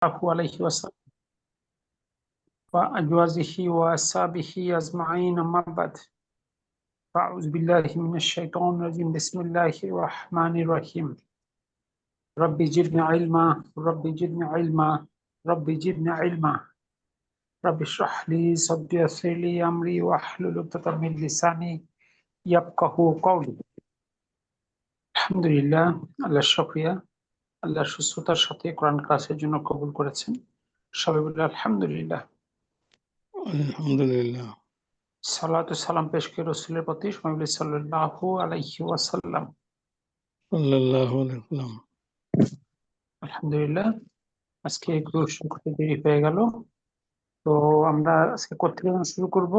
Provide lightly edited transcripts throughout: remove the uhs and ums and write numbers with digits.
عليه وسلم وأزواجه وأصحابه أجمعين أما بعد فأعوذ بالله من الشيطان الرجيم بسم الله الرحمن الرحيم ربي زدني علما ربي زدني علما ربي زدني علما ربي اشرح لي صدري ويسر لي أمري واحلل عقدة من لساني يفقهوا قولي আলহামদুলিল্লাহ আল্লাহর শুকরিয়া আল্লাহর সুস্থতার সাথে কোরআন ক্লাসের জন্য কবুল করেছেন সবাই বলে আলহামদুলিল্লাহ আলহামদুলিল্লাহ সালাতু সালাম পেশ করে রাসূলের প্রতি সাল্লাল্লাহু আলাইহি ওয়াসাল্লাম সাল্লাল্লাহু আলাইহি ওয়াসাল্লাম। আলহামদুলিল্লাহ আজকে একটু শুরু দেরি হয়ে গেল, তো আমরা আজকে কোথা থেকে শুরু করব?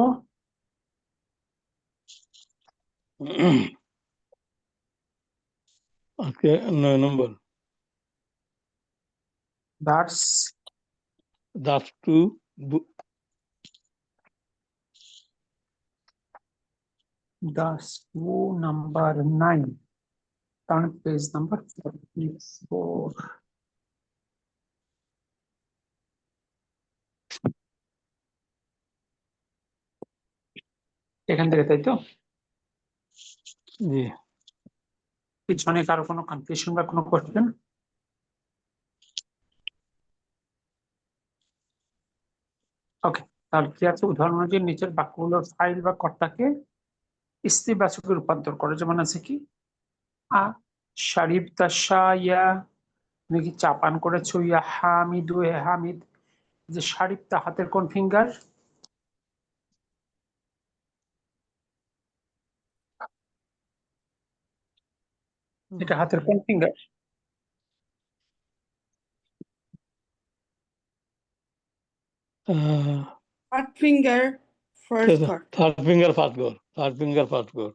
আজকে 9 নম্বর দার্স to number 9, turn page number 44। এখান থেকে, তাই তো? জি। পিছনে কারো কোনো কনফিউশন বা কোনো কোশ্চেন? ওকে, তাহলে কি আছে? উদাহরণ অনুযায়ী নিচের বাক্যগুলোর ফাইল বা কর্তাকে স্ত্রীবাচকে রূপান্তর করে। যেমন আছে কি, আ শারিব তাশা, ইয়া তুমি কি চা পান করেছো, ইয়া হামিদু হে হামিদ। যে শারিবটা হাতের কোন ফিঙ্গার? এটা হাতের কোন finger? Third finger, first chord. Third finger first গোর, থার্ড ফিঙ্গার ফার্স্ট গোর।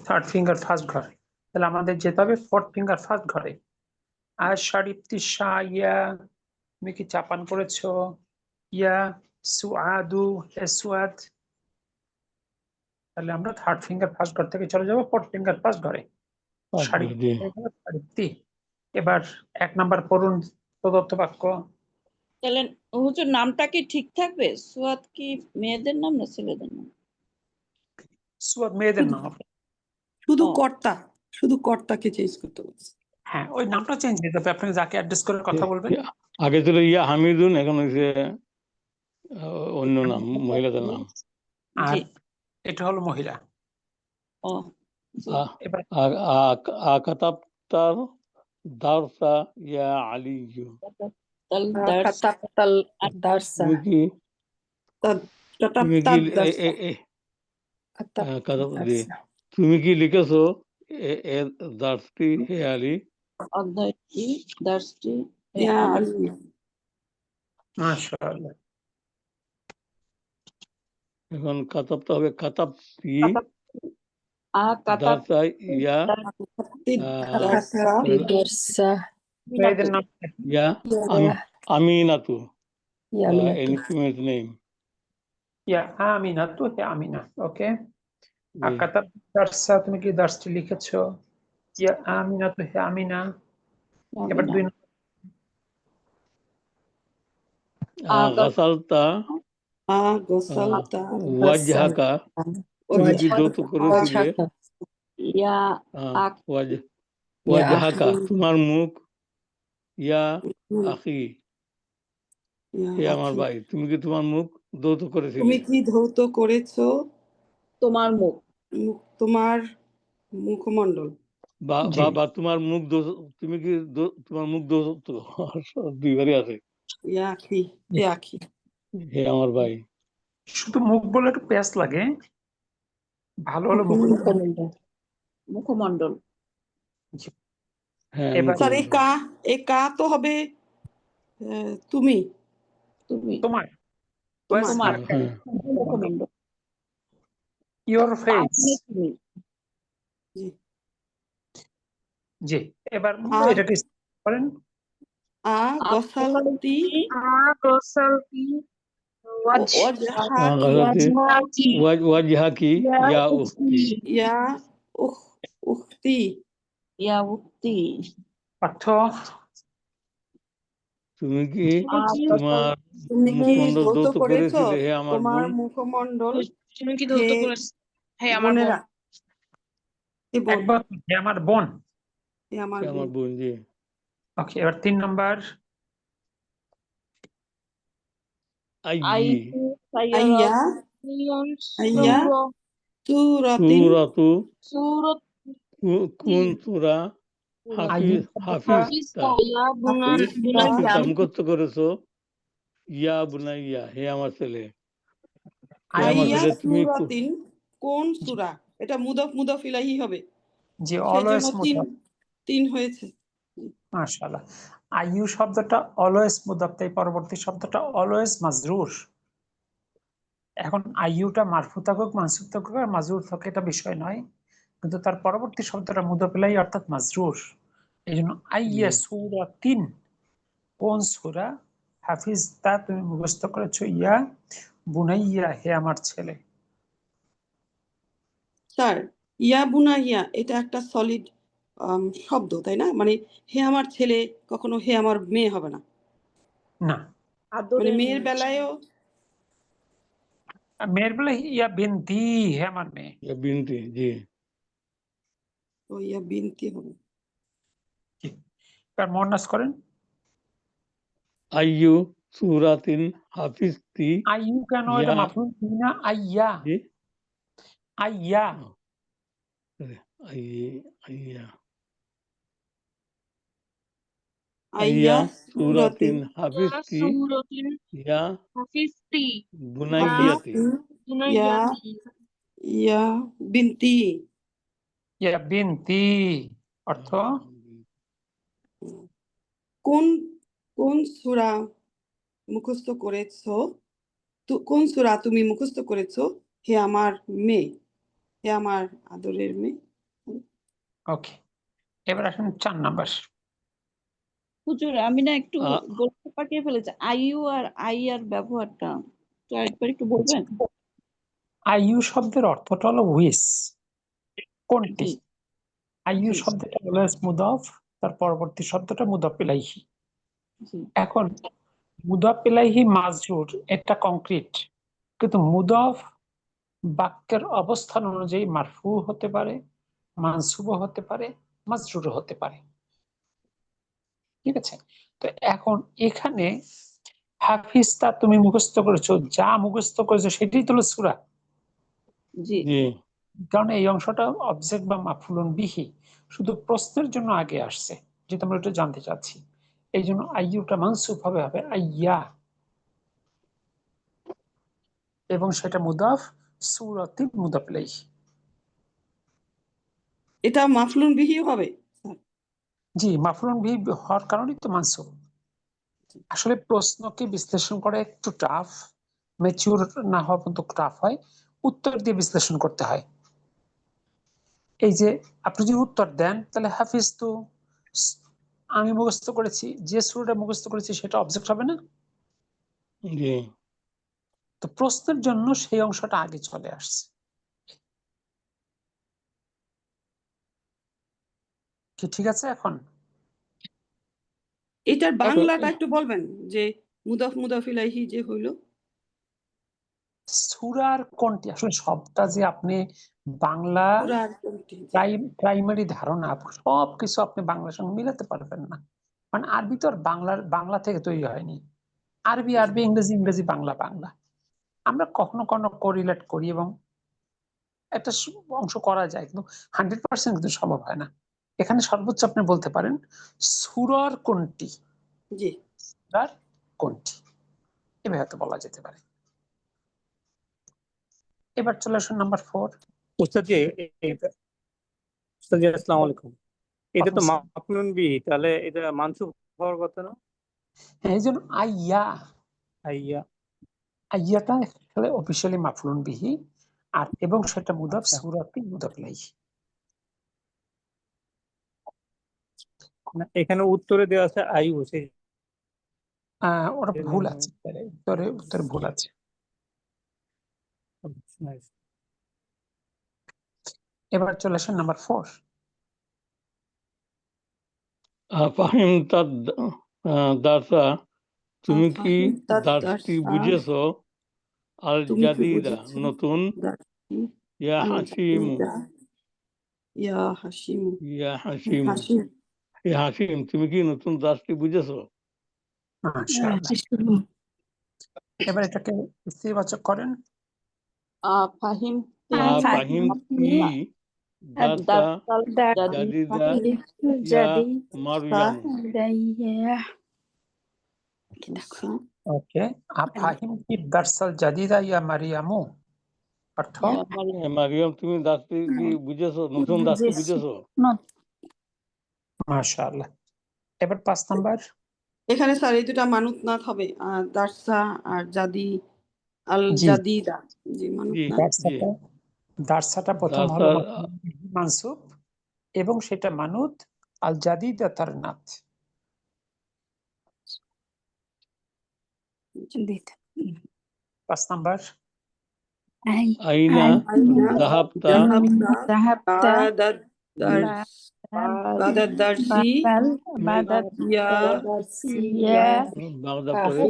থার্ড ফিঙ্গার ফার্স্ট ঘর। তাহলে আমাদের যেতে হবে ফোর্থ ফিঙ্গার ফার্স্ট ঘরে। আর শারিবতি শা, ইয়া তুমি কি চা পান করেছো, ইয়া সুআদু হে সুআদ। তাহলে আমরা থার্ড ফিঙ্গার ফার্স্ট ঘর থেকে চলে যাবো ফোর্থ ফিঙ্গার ফার্স্ট ঘরে। শারিবতি। এবার 1 নাম্বার পড়ুন প্রদত্ত বাক্য। তাহলে হুজুর নামটা কি ঠিক থাকবে? সুয়াদ কি মেয়েদের নাম না ছেলেদের নাম? সুয়াদ মেয়েদের নাম। শুধু ও। কর্তা, শুধু কর্তাকে চেঞ্জ করতে বলছে। হ্যাঁ, ওই নামটা চেঞ্জ হয়ে যাবে, আপনি যাকে অ্যাড্রেস করে কথা বলবেন। আগে ছিল ইয়া হামিদুন, এখন হয়েছে অন্য নাম, মহিলাদের নাম। আর জি। এটা হলো মহিলা। ও জি। এবার আকাতাবতার দারসা ইয়া আলিয়ু। তাহলে দার্স কাতাবতাল দারসা, তুমি কি কাতাবতাল দারসা, কাতাব- জি। দারসা। তুমি কি লিখেছো এ দার্সটি হে আলী? অধ্যায়টি দার্সটি ইয়া আলী। মাশাআল্লাহ। এখন কাতাবতে হবে কাতাবতি কাতাব দারসা ইয়া কাতাবতি দারসা মেয়েদের নাম ইয়া আমিনাতু, ইয়া any female name. ইয়া আমিনা, তো হে আমিনা। ওকে, আকাতাব দারসা তুমি কি দার্সটি লিখেছো, ইয়া আমিনা তো হে আমিনা। এবার 2 গাসালতা গোসালতা ওয়াজহাকা, তুমি কি ধৌত করেছিলে? ইয়া ওয়াজহাকা তোমার মুখ, ইয়া আখি হে আমার ভাই, তুমি কি তোমার মুখ ধৌত করেছিলে? তুমি কি ধৌত করেছো তোমার মুখ, তোমার মুখমণ্ডল, বা তোমার মুখ তুমি কি তোমার মুখ ধৌত? দুইবারই আছে। ইয়া আখি, হে আখি, হে আমার ভাই। শুধু মুখ বলে একটু প্যাস লাগে, ভালো হলো মুখমণ্ডল। মুখমণ্ডল। হ্যাঁ, এবার স্যার এই কা তো হবে তুমি, তুমি, তোমার তোমার হ্যাঁ। মুখমণ্ডল। Your face. তুমি। জি, এবার এটাকে করেন। গোসালতি ওয়াজহাকি ইয়া উখতি, ইয়া উখতি, ইয়া উক্তি, অর্থ তুমি কি ছেলে কি তোমার তুমি কি মুখমণ্ডল ধৌত ধৌত করেছো? করেছিলে হে আমার তোমার বোন? মুখমণ্ডল তুমি কি হে ধৌত করেছ? হে আমার বোন। বোনেরা, হে বোন, একবার হে আমার বোন। হে আমার হে বোন। আমার বোন, জি। ওকে, এবার 3 নম্বর। আইয়ি আইয়ু আইয়া আইয়া সুরাতিন সুরাতু সুরত কোন সূরা আইয়ু হাফিজ শব্দটা হাফিজটা মুখস্থ করেছো? ইয়া বুনাইয়া, হে আমার ছেলে, হে আমার আইয়া ছেলে তুমি সুরাতিন কোন সূরা? এটা মুদাফ ইলাইহি হবে, যে সেজন্য অলওয়েজ তিন হয়েছে। মাশাআল্লাহ। আইয়ু শব্দটা অলওয়েজ মুদাফ, তাই পরবর্তী শব্দটা অলওয়েজ মাজরুর। এখন আইয়ুটা মারফু থাকুক, মানসুব থাকুক আর মাজরুর থাকুক, এটা বিষয় নয়, কিন্তু তার পরবর্তী শব্দটা মুদাফ ইলাইহি অর্থাৎ মাজরুর। এই জন্য আইয়া সূরাতিন, কোন সূরা, হাফিজ তা তুমি মুখস্থ করেছো, ইয়া বুনাইয়া, হে আমার ছেলে। স্যার, ইয়া বুনাইয়া এটা একটা সলিড শব্দ, তাই না? মানে হে আমার ছেলে কখনো হে আমার মেয়ে হবে না। না, মানে আদরের মেয়ের মেয়ে। বেলায়ও মেয়ের বেলায় ইয়া বিনতি, হে আমার মেয়ে। ইয়া বিনতি, জি। ইয়া বিনতি হবে। এবার মুয়ান্নাস করেন। আইয়ু সূরাতিন হাফিজতি আইয়ু কেন, এটা ইয়া, মাফউল বিহি না, আইয়া। জি, আইয়া আইয়ি আইয়া আইয়া সূরাতিন সুরাতিন হাফিজতি সুরতিন ইয়া হাফিজতি বুনাইয়াতি, ইয়া ইয়া বিনতি। ইয়া বিনতি অর্থ কোন কোন সূরা মুখস্থ করেছো? কোন সূরা তুমি মুখস্থ করেছো, হে আমার মেয়ে, হে আমার আদরের মেয়ে? ওকে। এবার আসেন 4 নাম্বার। হুজুর আমি না একটু আ- বলতে পাঠিয়ে ফেলেছি, আইয়ু আর আইয়ার ব্যবহারটা তো একবার একটু বলবেন? আইয়ু শব্দের অর্থটা হলো হুইস, কোনটি। জি আইয়ু জি শব্দটা অলওয়েজ মুদাফ, তার পরবর্তী শব্দটা মুদাফ ইলাইহি। জি এখন মুদাফ ইলাইহি মাজরুর, এটা কংক্রিট, কিন্তু মুদাফ বাক্যের অবস্থান অনুযায়ী মারফু হতে পারে, মানসুব হতে পারে, মাজরুর হতে পারে। ঠিক আছে, তো এখন এখানে হাফিজ তা তুমি মুখস্থ করেছো, যা মুখস্থ করেছো সেটাই তো সূরা, জি জি। কারণ এই অংশটা অবজেক্ট বা মাফউলুন বিহি, শুধু প্রশ্নের জন্য আগে আসছে, যেটা আমরা একটু জানতে চাচ্ছি। এই জন্য আইয়ুটা মানসুব হবে আইয়া, এবং সেটা মুদাফ, সূরাতি মুদাফ ইলাইহি। এটা মাফলুন বিহি হবে। জি, মাফউলুন বিহি হওয়ার কারণেই তো মানসুব। আসলে প্রশ্নকে বিশ্লেষণ করা একটু টাফ, ম্যাচিউর না হওয়া পর্যন্ত টাফ হয়, উত্তর দিয়ে বিশ্লেষণ করতে হয়। এই যে আপনি যদি উত্তর দেন তাহলে হাফিজ তো আমি মুখস্থ করেছি, যে সূরাটা মুখস্থ করেছি সেটা অবজেক্ট হবে না, জি। তো প্রশ্নের জন্য সেই অংশটা আগে চলে আসছে। কি ঠিক আছে? এখন এটার বাংলাটা একটু বলবেন, যে মুদাফ ইলাইহি যে হইল। সূরার কোনটি, আসলে সবটা যে আপনি বাংলা সূরার কোনটি? প্রাইমারি ধারণা সবকিছু আপনি বাংলার সঙ্গে মিলাতে পারবেন না, মানে আরবি তো আর বাংলা থেকে তৈরি হয়নি। আরবি আরবি, ইংরেজি ইংরেজি, বাংলা বাংলা। আমরা কখনো কখনো কোরিলেট করি এবং একটা অংশ করা যায়, কিন্তু 100% কিন্তু সম্ভব হয় না। এখানে সর্বোচ্চ আপনি বলতে পারেন সূরার কোনটি, জি, সূরার কোনটি, এভাবে হয়তো বলা যেতে পারে। এবার চলে আসুন নাম্বার 4। উস্তাদ জি, আসসালামু আলাইকুম। এটা তো মাফলুন বিহি, তাহলে এটা মানসুব হওয়ার কথা না? এই জন্য আইয়া, আইয়া, আইয়াটা আসলে অফিসিয়ালি মাফলুন বিহি, আর এবং সেটা মুদাফ, আচ্ছা। সূরাতি মুদাফ ইলাইহি। না, এখানে উত্তরে দেওয়া আছে আইয়ু, সেই ওটা ভুল আছে, উত্তরে ভুল আছে। এবার চলে আসুন নাম্বার 4। ফাহিম তার দারসা তুমি কি আফাহিমতা দার্সটি দারসা বুঝেছো? আল তুমি কি জাদিদা বুঝেছো নতুন, দারসি ইয়া আল হাসিমু, জাদিদা ইয়া হাসিমু ইয়া হাসিমু, হাসিম ইয়া হাসিম, তুমি কি নতুন দার্সটি বুঝেছো? মাশাআল্লাহ। এবার এটাকে স্ত্রীবাচক করেন। ফাহিম ফাহিম কি দার্সা জাদিদা ইয়া মারইয়ামু? দারসা ওকে, আফাহিম কি দারসাল জাদিদা ইয়া মারিয়ামু, অর্থ মারিয়াম তুমি দার্সটি কি বুঝেছো? নতুন দার্সটি বুঝেছো? মাশাআল্লাহ। এবার 5 নাম্বার। এখানে স্যার এই দুটা মানুত নাথ হবে দারসা আর জাদি আল জি, জাদিদা জি মানুত জি নাথ জি দারসাটা প্রথম হলো দার্সা মানসুব এবং সেটা মানুত, আল জাদিদা তার নাত। 5 নাম্বার। আইনা আইনা যাহাবতা জাহাবতা বাদাদ দারসি ইয়া বাগদা পরে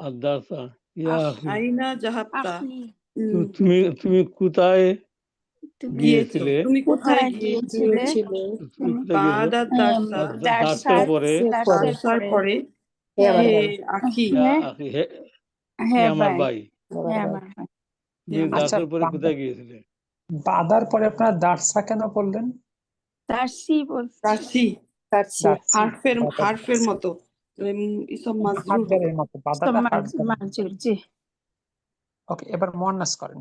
আর দার্সা ইয়া আখি। আইনা জাহাবতা তুমি তুমি কোথায় গিয়েছো গিয়েছিলে? তুমি কোথায় গিয়েছিলে তুমি কোথায় গিয়েছিলে? বাদাদ দারসা দার্সের পরে দারসার পরে হে আখি ইয়া আখি, হে আমার ভাই। তুমি আচ্ছা, দার্সের পরে কোথায় গিয়েছিলে? বাদার পরে আপনার দারসা কেন বললেন? দারসি দারসি, হারফের মতো ইসম মাজরুর হার্ডওয়্যারের মতো, বাদাটা হার্ডওয়্যার। ওকে, এবার মুয়ান্নাস করেন।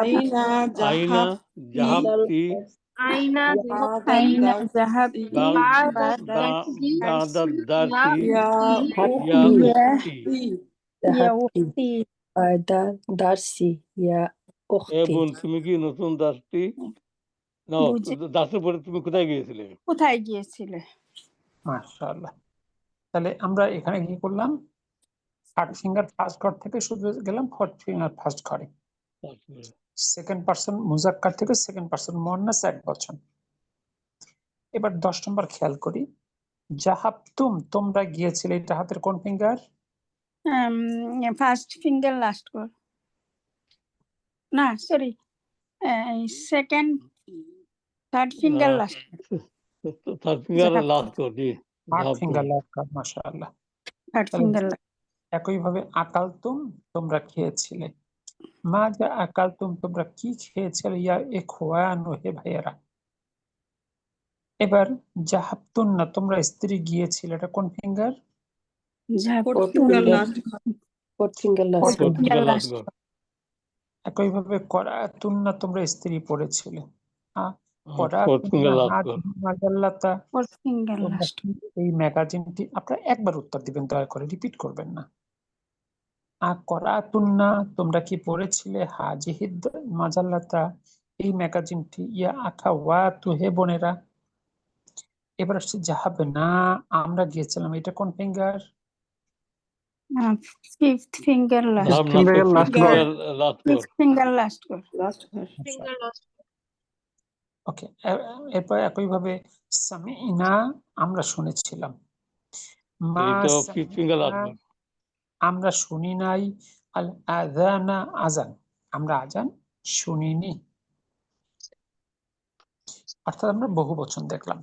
আইনা আইনা জাহাবতি আইনা জাহাবতি বাগদাদ দার্সি ইয়া ইয়া উখতি। দার্সি ইয়া এ উখতি। বোন, তুমি কি নতুন দার্সটি দার্সের পরে তুমি কোথায় গিয়েছিলে? মাশাআল্লাহ। তাহলে আমরা এখানে কি করলাম? থার্ড ফিঙ্গার ফার্স্ট ঘর থেকে শুরু গেলাম ফোর্থ ফিঙ্গার ফার্স্ট ঘরে। সেকেন্ড পারসন মুজাক্কার থেকে সেকেন্ড পারসন মুয়ান্নাস একবচন। এবার 10 নম্বর খেয়াল করি। জাহাবতুম, তোমরা গিয়েছিলে, এটা হাতের কোন ফিঙ্গার? ফার্স্ট ফিঙ্গার লাস্ট কর, না sorry second third finger last, third finger last কর, জি থার্ড জাহাবতুম। ফিঙ্গার লাস্ট ঘর, মাশাআল্লাহ। থার্ড তাহলে ফিঙ্গার একইভাবে আকালতুম, তোমরা খেয়েছিলে। মা যা আকালতুম, তোমরা কি খেয়েছিলে? ইয়া ইখওয়ানু, হে ভাইয়েরা। এবার জাহাবতুন না, তোমরা স্ত্রী গিয়েছিলে, এটা কোন finger? Fourth finger last. Fourth finger last কর। একইভাবে করাতুন না, তোমরা স্ত্রী পড়েছিলে। ফোর্থ ফিঙ্গার লাস্ট কর। মাজাল্লাতা, ফোর্থ ফিঙ্গার তোমরা লাস্ট। কি এই ম্যাগাজিনটি, আপনারা একবার উত্তর দিবেন, দয়া করে রিপিট করবেন না। করাতুন্না, তোমরা কি পড়েছিলে? হাজিহিদ মাজাল্লাতা, এই ম্যাগাজিনটি। ইয়া আখাওয়াতু, হে বোনেরা। এবার আসছে যাহাবে না, আমরা গিয়েছিলাম, এটা কোন ফিঙ্গার? Fifth finger last. জাহাব না, ফিফথ ফিঙ্গার লাস্ট কর। ফিফথ ফিঙ্গার লাস্ট কর। ফিঙ্গার লাস্ট ওকে, এরপর একইভাবে সামিনা, আমরা শুনেছিলাম। মা এই তো ফিফথ ফিঙ্গার লাস্ট সামিনা, কর। আমরা শুনি নাই। আল আযানা, আযান, আমরা আযান শুনিনি। অর্থাৎ আমরা বহু বচন দেখলাম।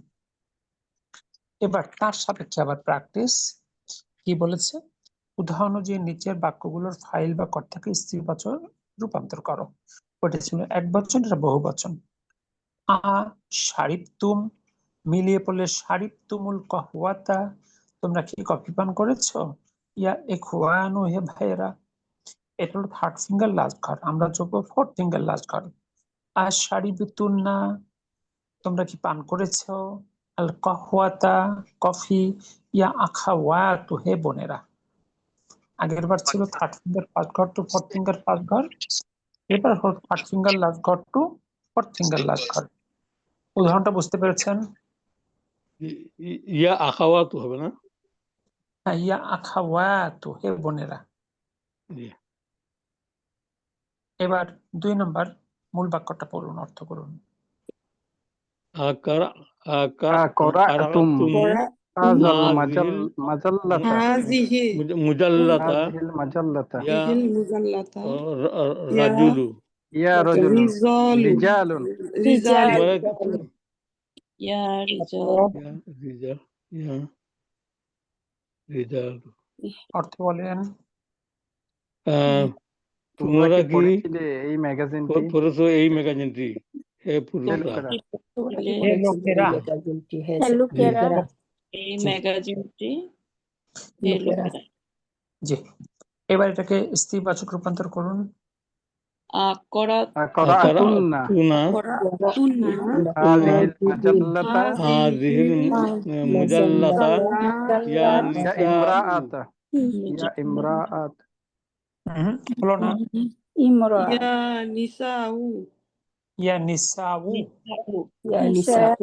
এবার তার সাপেক্ষে আবার প্র্যাকটিস কি বলেছে? উদাহরণ অনুযায়ী নিচের বাক্যগুলোর ফাইল বা কর্তাকে স্ত্রীবাচক রূপান্তর করো। ওটা ছিল এক বচন, এটা বহু বচন। শারিবতুম, মিলিয়ে পড়লে শারিবতুমুল কাহওয়াতা, তোমরা কি কফি পান করেছো? ইয়া ইখওয়ানু, হে ভাইয়েরা। এটা হলো থার্ড ফিঙ্গার লাস্ট ঘর, আমরা যোগ ফোর্থ ফিঙ্গার লাস্ট ঘর। শারিবতুন্না, তোমরা কি পান করেছো? আল কাহওয়াতা, কফি। ইয়া আখাওয়াতু, হে বোনেরা। আগের বার ছিল থার্ড ফিঙ্গার ফার্স্ট ঘর টু ফোর্থ ফিঙ্গার ফার্স্ট ঘর, এবার হল থার্ড ফিঙ্গার লাস্ট ঘর টু ফোর্থ ফিঙ্গার লাস্ট ঘর। উদাহরণটা বুঝতে পেরেছেন? ইয়া আখাওয়াতু হবে না? হ্যাঁ, ইয়া আখাওয়াতু, হে বোনেরা। জি। এবার 2 নম্বর মূল বাক্যটা পড়ুন, অর্থ করুন। আকারাতুম هذا هذه المجلة হাজিহি مجلة هذه المجلة يا ইহিল মুজাল্লাতা ইয়া رجل يا رجل রিজালু رجال রিজাল তোমার ইয়া রিজাল يا رجال يا رجال অর্থ বলেন। তোমরা তোমরা কি কি পড়েছিলে এই ম্যাগাজিনটি? পড়েছো এই ম্যাগাজিনটি? হে পুরুষরা লোকেরা হে লোকেরা, ম্যাগাজিনটি হে লোকেরা লোকেরা এই ম্যাগাজিনটি হে লোকেরা লোকেরা জি। এবার এটাকে স্ত্রীবাচক রূপান্তর করুন। আকরাত قرأتن করাতুন্না هذه المجلة هذه المجلة يا يا نساء امرأة يا امرأة হলো না? ইমরা ইয়া নিসাউ ইয়া নিসাউ, ইয়া নিসাউ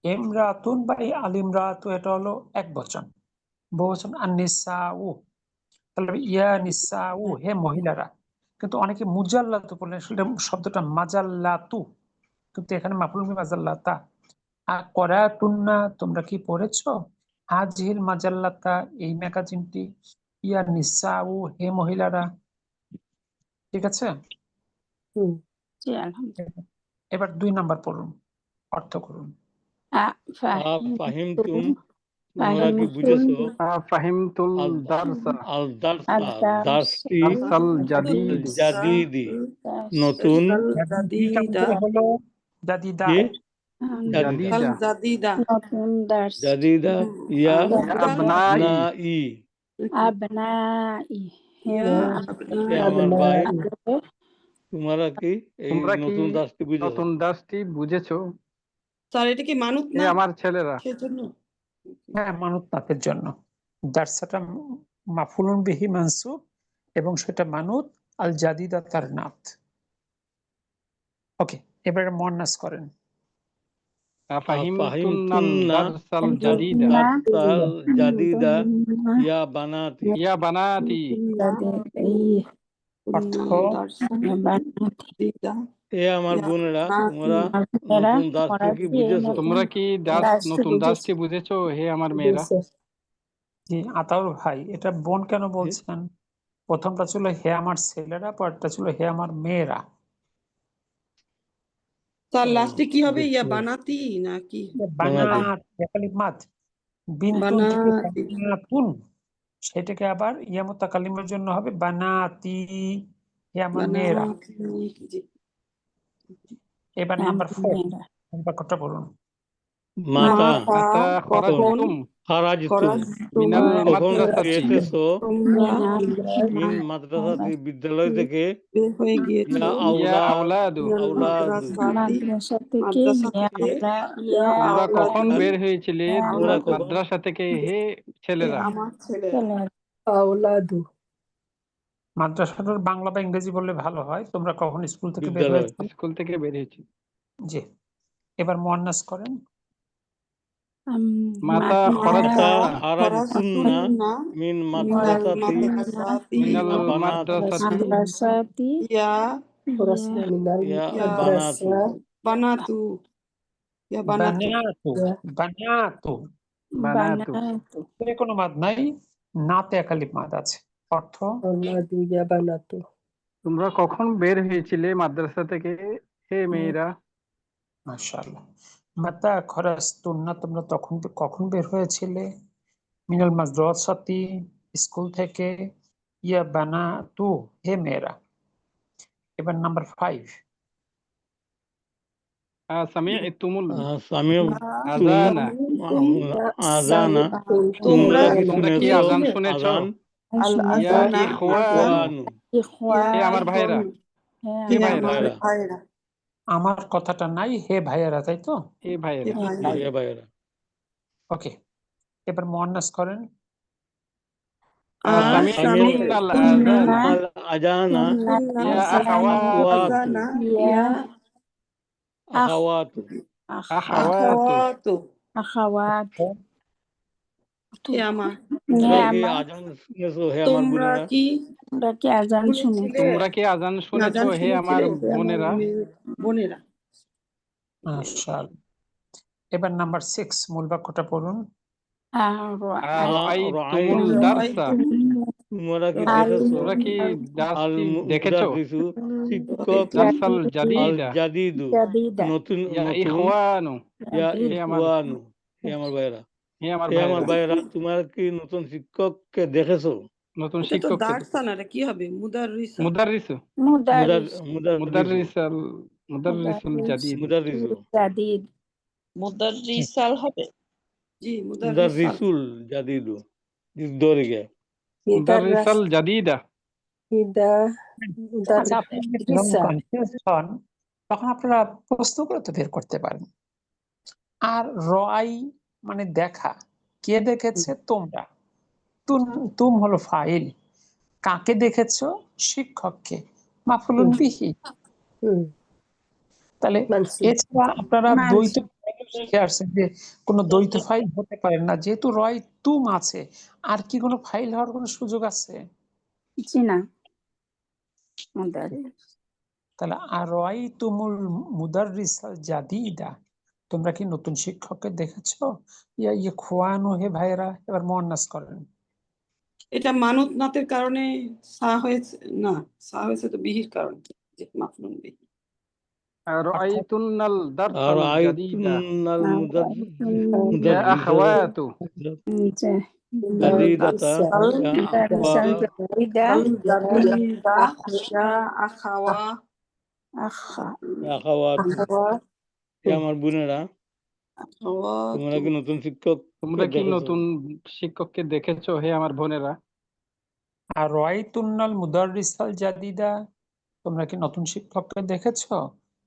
ইমরাতুন বা এই আলিমরাতু এটা হলো এক বচন, বহুবচন আন-নিসাউ। তাহলে ইয়া নিসাউ হে মহিলারা, কিন্তু অনেকে মুজাল্লাতু বলেন, আসলে শব্দটা মাজাল্লাতু, কিন্তু এখানে মাফউল বিহি মাজাল্লাতা। আকরাতুন্না তোমরা কি পড়েছো? হাজিল মাজাল্লাতা এই ম্যাগাজিনটি, ইয়া নিসাউ হে মহিলারা। ঠিক আছে, জি আলহামদুলিল্লাহ এবার 2 নাম্বার পড়ুন, অর্থ করুন। ফাহিমতুম তোমরা কি বুঝেছো? فهمت الدرس আল দারসা দারসটি درس الجديد জাদিদি নতুন জাদিদা হলো জাদিদা, কি جديدة আল জাদিদা নতুন দার্স জাদিদা ইয়া يا أبنائي নাই আবনাই ইয়া হে আবনা আমার ভাই তোমরা কি এই তোমরা কি নতুন দাসটি বুঝেছো? নতুন দাসটি বুঝেছো? স্যার এটা কি মানুত এ না আমার ছেলেরা। সেজন্য হ্যাঁ মানুত নাতের জন্য। দারসাটা মাফউলুন বিহি মানসুব এবং সেটা মানুত, আল জাদিদা তার নাত। ওকে, এবারে মুয়ান্নাস করেন। فهمتن ফাহিমতুন্না الدرس الجديد দারসাল জাদিদা ইয়া বানাতি يا بناتي অর্থ জাদিদা এ আমার ইয়া বোনেরা বানাতি। তোমরা নতুন দাসটি কি বুঝেছো? তোমরা কি নতুন দাসটি বুঝেছো? হে আমার মেয়েরা। জি আতাউর ভাই, এটা বোন কেন বলছেন? প্রথমটা ছিল হে আমার ছেলেরা, পরেরটা ছিল হে আমার মেয়েরা। স্যার লাস্টে কি হবে ইয়া দেখতে বানাতি নাকি বানাত কালিমাত বিনতুন থেকে বানাতি বানাতুন, সেটাকে আবার ইয়া মুতাকাল্লিমের জন্য হবে বানাতি, হে আমার মেয়েরা। বানাতি জি এবার নাম্বার 4 বাক্যটা বলুন। মাতা متى خرجتم খারাজতুম من কখন المدرسة এসেছো? তোমরা মিন মাদ্রাসাতি বিদ্যালয় থেকে বের হয়ে গিয়েছো ইয়া يا আওলাদ أولاد আওলাদ মাদ্রাসা থেকে মাদ্রাসা থেকে ইয়া তোমরা কখন আওলাদি বের হয়েছিলে তোমরা কখন মাদ্রাসা থেকে হে হে ছেলেরা? আমার ছেলে আওলাদু মাদ্রাসাটার বাংলা বা ইংরেজি বললে ভালো হয়। তোমরা কখন স্কুল থেকে বের বিদ্যালয় হয়েছো? স্কুল থেকে বের হয়েছি। জি, এবার মুয়ান্নাস করেন। মাতা মাতা খরাজতুন্না খারাজতুন্না খরাজতুন্না মিন মিনাল মাদ্রাসাতি মাদ্রাসাতি মিনাল বানাতি মাদ্রাসাতি মাদ্রাসাতি ইয়া খরাজনা মিনাল ইয়া ইয়া বানাতু মাদ্রাসা বানাতু ইয়া বানাতু বানাতু, বানাতু বানাতু এর কোনো মাদ নাই, নাতে একালিফ মাদ আছে। অর্থ আওলাদু ইয়া বানাতু তোমরা কখন বের হয়েছিলে মাদ্রাসা থেকে হে মেয়েরা? মাশাআল্লাহ। মাতা খরাজতুন্না তোমরা কখন বের হয়েছিলে? মিনাল মাদ্রাসাতি স্কুল থেকে, ইয়া বানাতু হে মেয়েরা। এবার নাম্বার 5 সামি'তুমুল সামিউ আযানা আযানা তোমরা তোমরা কি কি শুনেছো? আযান শুনেছো? আযান আল ইয়া আযানা ইখওয়ানু ইখওয়ানু হে আমার ভাইরা। হে হে আমার ভাইরা ভাইরা আমার কথাটা নাই, হে ভাইয়ারা, তাই তো? হে হে ভাইরা ভাইরা হে ভাইরা ওকে, এবার মুয়ান্নাস করেন। সামি'তুমুল আযানা আল আযানা ইয়া আখাওয়াতু আযানা ইয়া আখাওয়াতু আখাওয়াতু আখাওয়াত হে আমার তোমরা কি আযান শুনেছো? হে আমার তোমরা বোনেরা কি তোমরা কি আজান শুনে তোমরা কি আযান শুনেছো? হে আমার বোনেরা। বোনেরা মাশাআল্লাহ। এবার নাম্বার 6 মূল বাক্যটা পড়ুন। আরাআইতুমুল রাআইতুম দারসা, তোমরা কি আল দেখেছো তোমরা কি আল দার্সটি দেখেছো? মুদাররিসু শিক্ষক দারসাল আল জাদিদা জাদিদু জাদিদা নতুন ইয়া নতুন ইখওয়ানু, ইয়া হে আমার ইখওয়ানু হে আমার ভাইরা হে আমার হে আমার ভাইয়েরা, ভাইরা তোমরা কি নতুন শিক্ষককে দেখেছো? নতুন এটা তো শিক্ষককে দার্সান, এটা কি হবে? মুদাররিসা। মুদাররিসু মুদারিস মুদাররিসু মুদাররিসাল মুদাররিসুল জাদিদ, মুদাররিসু জাদিদ মুদাররিসাল হবে। জি, মুদাররিসাল। মুদাররিসুল জাদিদু দৌড়ে মুদাররিসাল জাদিদা। إذا আচ্ছা, আপনি যদি যখন مدرسة কনফিউজ হন তখন আপনারা প্রশ্নগুলো তো বের করতে পারেন। আর রয় মানে দেখা, কে দেখেছে? তোমরা। তুম হলো ফাইল, কাকে দেখেছো? শিক্ষককে, মাফুলুন বিহি। তাহলে منصوب এছাড়া আপনারা দ্বৈত মানসুব ফাইল শিখে আসছেন যে কোনো দ্বৈত ফাইল হতে পারে না, যেহেতু রয় তুম আছে আর কি কোনো ফাইল হওয়ার কোনো সুযোগ আছে? জি না মুদারিস তাহলে আর রয় তুমুল মুদাররিসাল জাদিদা, তোমরা কি নতুন শিক্ষককে দেখেছো? ইয়া ইয়ে খোয়ানো হে ভাইরা, এবার মুয়ান্নাস করেন। এটা মানত নাতের কারণে সা হয়েছে না, সা হয়েছে তো বিহির কারণে, যে মাফলুন বিহি। রাআইতুন্নাল আর দারসাল জাদিদা আইতুনাল ইয়া মুদাররিসা আখাওয়াতু, জাদিদাতা মুদারিসাল জাদিদা আল জাদিদা ইয়া আখাওয়া আখা আখাওয়াতু হে আমার বোনেরা তোমরা আখাওয়াতু। কি নতুন শিক্ষক তোমরা কি দেখেছো? নতুন শিক্ষককে দেখেছো হে আমার বোনেরা? আর রয় তুন্নাল মুদাররিসাল জাদিদা, তোমরা কি নতুন শিক্ষককে দেখেছো?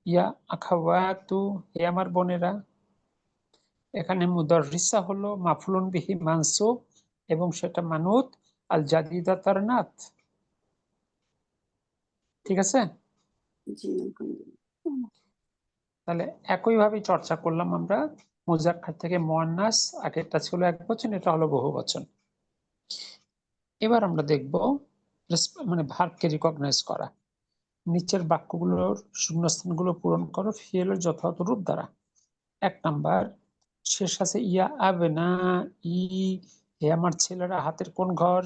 ইয়া আখাওয়াতু হে আমার বোনেরা। এখানে মুদাররিসা হলো মাফুলুন বিহি মানসুব এবং সেটা মানুত, আল জাদিদা তার নাত। ঠিক আছে? জি, আলহামদুলিল্লাহ। তাহলে একইভাবে চর্চা করলাম আমরা। মুজাক্কার থেকে মুয়ান্নাস, আগেরটা ছিল একবচন, এটা হলো বহুবচন। এবার আমরা দেখব মানে ভার্বকে রিকগনাইজ করা। নিচের বাক্যগুলোর শূন্যস্থানগুলো পূরণ করো ফিয়েলের যথাযথ রূপ দ্বারা। 1 নাম্বার, শেষ আছে ইয়া আবনা ই, হে আমার ছেলেরা হাতের কোন ঘর?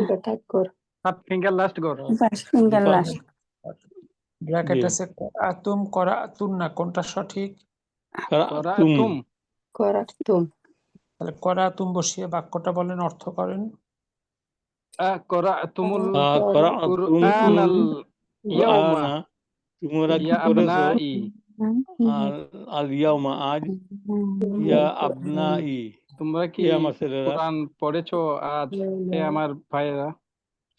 تذكر হাত ফিঙ্গার লাস্ট গর, ফার্স্ট ফিঙ্গার লাস্ট ব্র্যাকেট জি। আছে করাতুম করাতুন না, কোনটা সঠিক? করাতুম قرأتم তাহলে করাতুম বসিয়ে বাক্যটা বলেন, অর্থ করেন। করাতুমুল করাতুমুল কুরআনাল ইয়াউমা কুরআনা তোমরা কি ইয়া করেছো? আবনাই, আল আল ইয়াউমা আজ ইয়া আবনাই তোমরা কি হে আমার ছেলেরা কোরআন পড়েছো আজ হে আমার ভাইয়েরা,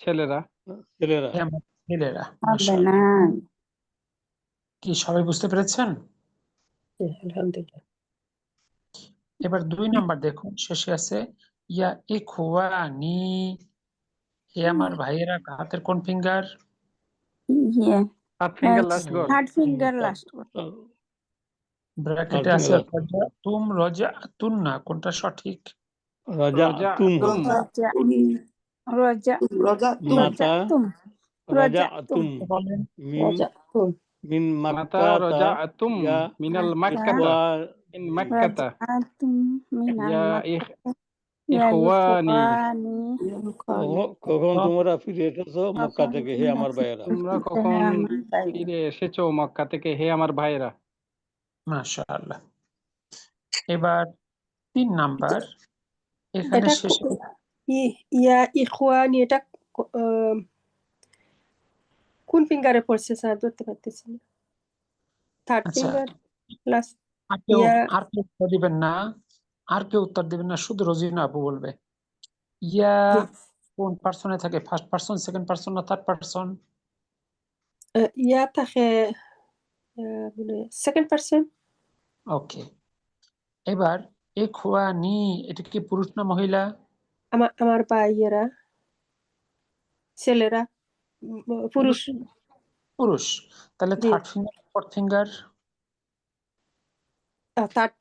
ছেলেরা? ছেলেরা হে আমার ছেলেরা। হবে মাশাআল্লাহ। না কি সবাই বুঝতে পেরেছেন? الحمد لله এবার 2 নাম্বার দেখুন, শেষে আছে ইয়া ইখওয়ানি, হে আমার ভাইয়েরা, হাতের কোন ফিঙ্গার? ইয়ে হাত ফিঙ্গার লাস্ট গর, থার্ড ফিঙ্গার লাস্ট ব্র্যাকেটে আর আছে ফিঙ্গার রাজাতুম রাজাতুন না, কোনটা সঠিক? রাজাতুম রাজাতুম রজা রাজাতুম মাতা তুম রাজাতুম বলেন। মিন رجعتم মিন মাতা মাক্কাতা রাজাতুম ইয়া মিনাল মাক্কাতা, ইখওয়া ইন মাক্কাতা রাজাতুম মিনাল ইয়া মাক্কাতা ইয়া ইখওয়ানি, ইখওয়ানি কখন তোমরা ফিরে এসেছো মক্কা থেকে হে আমার ভাইয়েরা? তোমরা কখন ফিরে এসেছো মক্কা থেকে হে আমার ভাইয়েরা? মাশাআল্লাহ। এবার 3 নাম্বার, এখানে এটা শেষে ইয়া ইখওয়ানি, এটা কোন ফিঙ্গারে পড়ছে স্যার? ধরতে পারতেছি না। থার্ড আচ্ছা, ফিঙ্গার লাস্ট আর কেউ ইয়া উত্তর দিবেন না, আর কেউ উত্তর দিবেন না, শুধু রোজিনা আপু বলবে। ইয়া কোন পার্সনে থাকে? ফার্স্ট পার্সন, সেকেন্ড পার্সন না থার্ড পার্সন? ইয়া থাকে মানে সেকেন্ড পারসন। ওকে। এবার ইখওয়ানি, এটা কি পুরুষ না মহিলা? আমার ভাইয়েরা, ছেলেরা, পুরুষ। পুরুষ। তাহলে জি, third finger, fourth finger? Third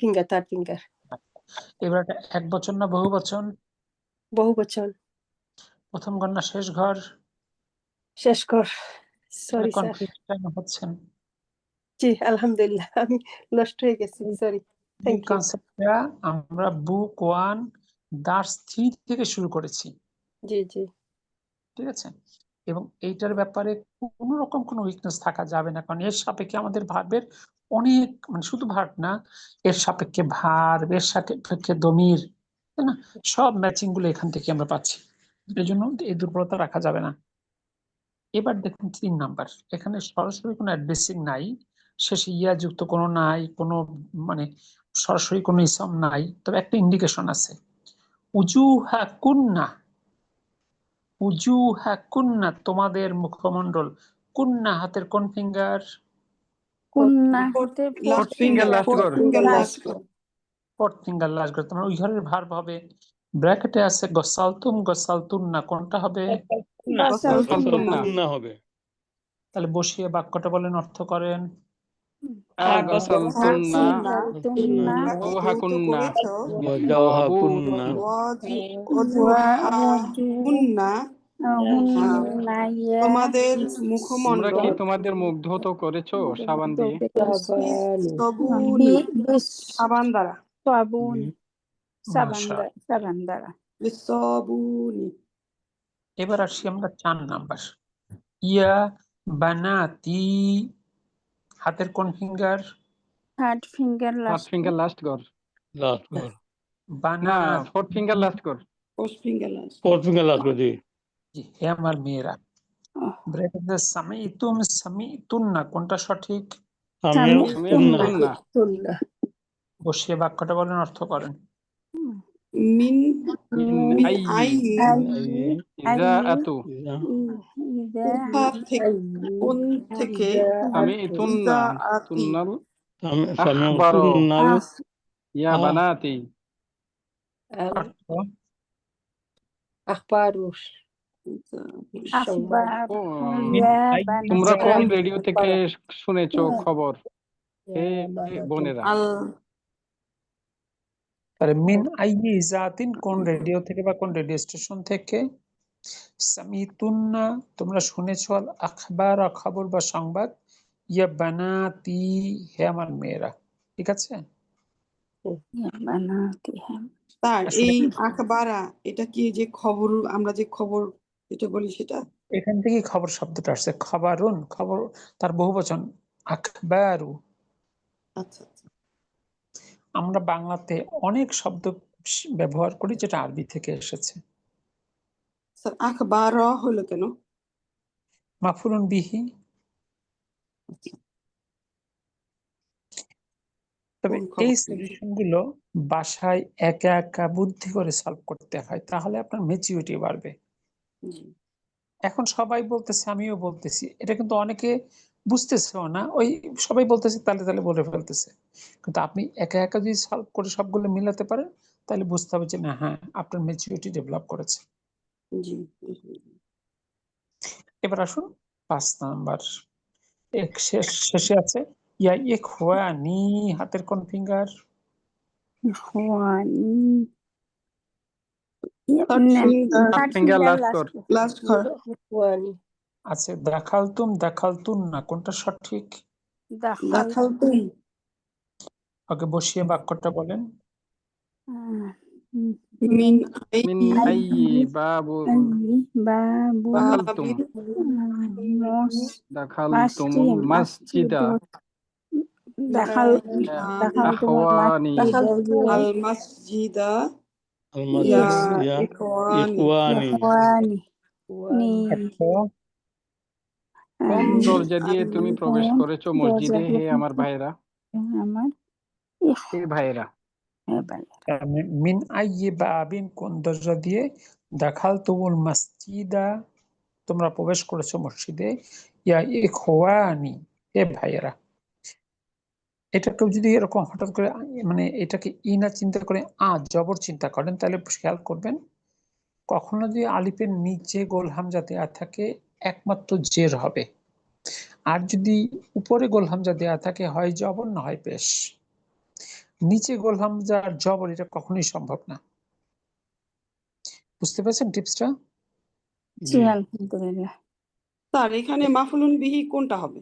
finger. এবার এটা একবচন না বহুবচন? বহুবচন। প্রথম ঘর না শেষ ঘর? শেষ কর। Sorry sir. কনফিউজ কেন হচ্ছেন? জি, আলহামদুলিল্লাহ আমি নষ্ট হয়ে গেছি, সরি। এই থ্যাংক ইউ কনসেপ্টটা আমরা বুক 1 দার্স 3 থেকে শুরু করেছি, জি জি ঠিক আছে? এবং এইটার ব্যাপারে কোনো রকম কোনো উইকনেস থাকা যাবে না, কারণ এর সাপেক্ষে আমাদের ভার্বের অনেক, মানে শুধু ভার্ব না, এর সাপেক্ষে ভার্ব, এর সাপেক্ষে দমির, তাই না? সব ম্যাচিং গুলো এখান থেকে আমরা পাচ্ছি, এই জন্য এই দুর্বলতা রাখা যাবে না। এবার দেখুন 3 নাম্বার, এখানে সরাসরি কোনো অ্যাড্রেসিং নাই, শেষে ইয়া যুক্ত কোনো নাই, কোনো মানে সরাসরি কোনো ইসম নাই, তবে একটা ইন্ডিকেশন আছে। উজুহা কুন্না, উজুহা কুন্না তোমাদের মুখমণ্ডল, কুন্না হাতের কোন ফিঙ্গার? কুন্না হতে লাস্ট ফিঙ্গার ফিঙ্গার লাস্ট কর ফিঙ্গার last লাস্ট কর ফোর্থ ফিঙ্গার লাস্ট করে, তোমার ওই ঘরের ভার্ব হবে, ব্র্যাকেটে আছে গসালতুম গসালতুন্না, কোনটা হবে? গসালতুন্না না হবে। তাহলে বসিয়ে বাক্যটা বলেন, অর্থ করেন। আগসালতুন্না গসালতুন্না ওহাকুন্না ওয়াজাওহাকুন্না ওয়াজুহাকুন্না হুন্না ইয়া তোমাদের তোমরা মুখমণ্ডল কি তোমাদের মুখ ধৌত করেছো সাবান দিয়ে? সবুনি সাবান দ্বারা সাবুন মাশাআল্লাহ। সাবান দ্বারা সবুনি এবার আসি আমরা 4 নাম্বার, ইয়া বানাতি হাতের কোন finger? Third finger first last finger last কর লাস্ট কর। না বানাত, ফোর্থ ফিঙ্গার লাস্ট কর first finger last fourth finger last করে দিই। হে আমার মেয়েরা, ব্র্যাকেটে সামিতুম সামিতুন্না, কোনটা সঠিক? সামিতুন্না বসিয়ে বাক্যটা বলেন, অর্থ করেন। মিন মিন মিন আইয়ি ইজাআতু উহা থেকে কোন থেকে সামিতুন্না ইজাআতি তুন্নাল সামিতুন্নাল ইয়া বানাতি অর্থ আখবার ইয়া তোমরা বানাতি কোন রেডিও থেকে শুনেছো খবর হে বোনেরা? তাহলে মিন আইয়ি জাতিন, কোন রেডিও থেকে বা কোন রেডিও স্টেশন থেকে? সামিতুন্না তোমরা শুনেছো, আল আখবার খবর বা সংবাদ, ইয়া বানাতি হে আমার মেয়েরা, ঠিক আছে? ইয়া বানাতি তার আসলে এই আখবারা এটা কি যে খবর, আমরা যে খবর যেটা বলি সেটা? এখান থেকে খবর শব্দটা আসছে, খবরুন, খবর তার বহুবচন আখবারু। আচ্ছা আচ্ছা আমরা বাংলাতে অনেক শব্দ ব্যবহার করি যেটা আরবি থেকে এসেছে। স্যার আখবারা হলো কেন? মাফুলুন বিহি। তবে কোন খবর? এই সলিউশন গুলো বাসায় একা একা বুদ্ধি করে সলভ করতে হয়, তাহলে আপনার ম্যাচিউরিটি বাড়বে। জি। এখন সবাই বলতেছে, আমিও বলতেছি, এটা কিন্তু অনেকে বুঝতেছেও না, ওই সবাই বলতেছে তালে তালে বলে ফেলতেছে, কিন্তু আপনি একা একা যদি সলভ করে সবগুলো মিলাতে পারেন, তাহলে বুঝতে হবে যে না, হ্যাঁ আপনার ম্যাচিউরিটি ডেভেলপ করেছে। জি এবার আসুন 5 নাম্বার, শেষে আছে ইয়া ইখওয়ানি হাতের কোন ফিঙ্গার? ইখওয়ানি থার্ড ফিঙ্গার লাস্ট কর লাস্ট কর আছে দাখালতুম না, কোনটা সঠিক? দাখালতুম ওকে, বসিয়ে বাক্যটা বলেন। মিন মিন আইয়ি আইয়ি বাবু দাখালতুম দাখালতুমুল মাসজিদা আখওয়ানি আল মাসজিদা ইয়া ইখওয়ানি ইখওয়ানি অর্থ কোন দরজা দিয়ে তুমি প্রবেশ করেছো মসজিদে হে আমার ভাইরা? আমার হে ভাইরা মিন আইয়ি বাবিন, কোন দরজা দিয়ে? দাখালতুমুল মাসজিদা তোমরা প্রবেশ করেছো মসজিদে, ইয়া ইখওয়ানি হে ভাইয়েরা। এটা কেউ যদি এরকম হঠাৎ করে মানে এটাকে ইনা চিন্তা করে জবর চিন্তা করেন, তাহলে খেয়াল করবেন কখনো যদি আলিফের নিচে গোল হামজা দেয়া থাকে একমাত্র জের হবে, আর যদি উপরে গোল হামজা দেয়া থাকে হয় জবর না হয় পেশ। নিচে গোল হামজা আর জবর এটা কখনোই সম্ভব না। বুঝতে পেরেছেন টিপসটা? জি আলহামদুলিল্লাহ। স্যার এখানে মাফুলুন বিহি কোনটা হবে?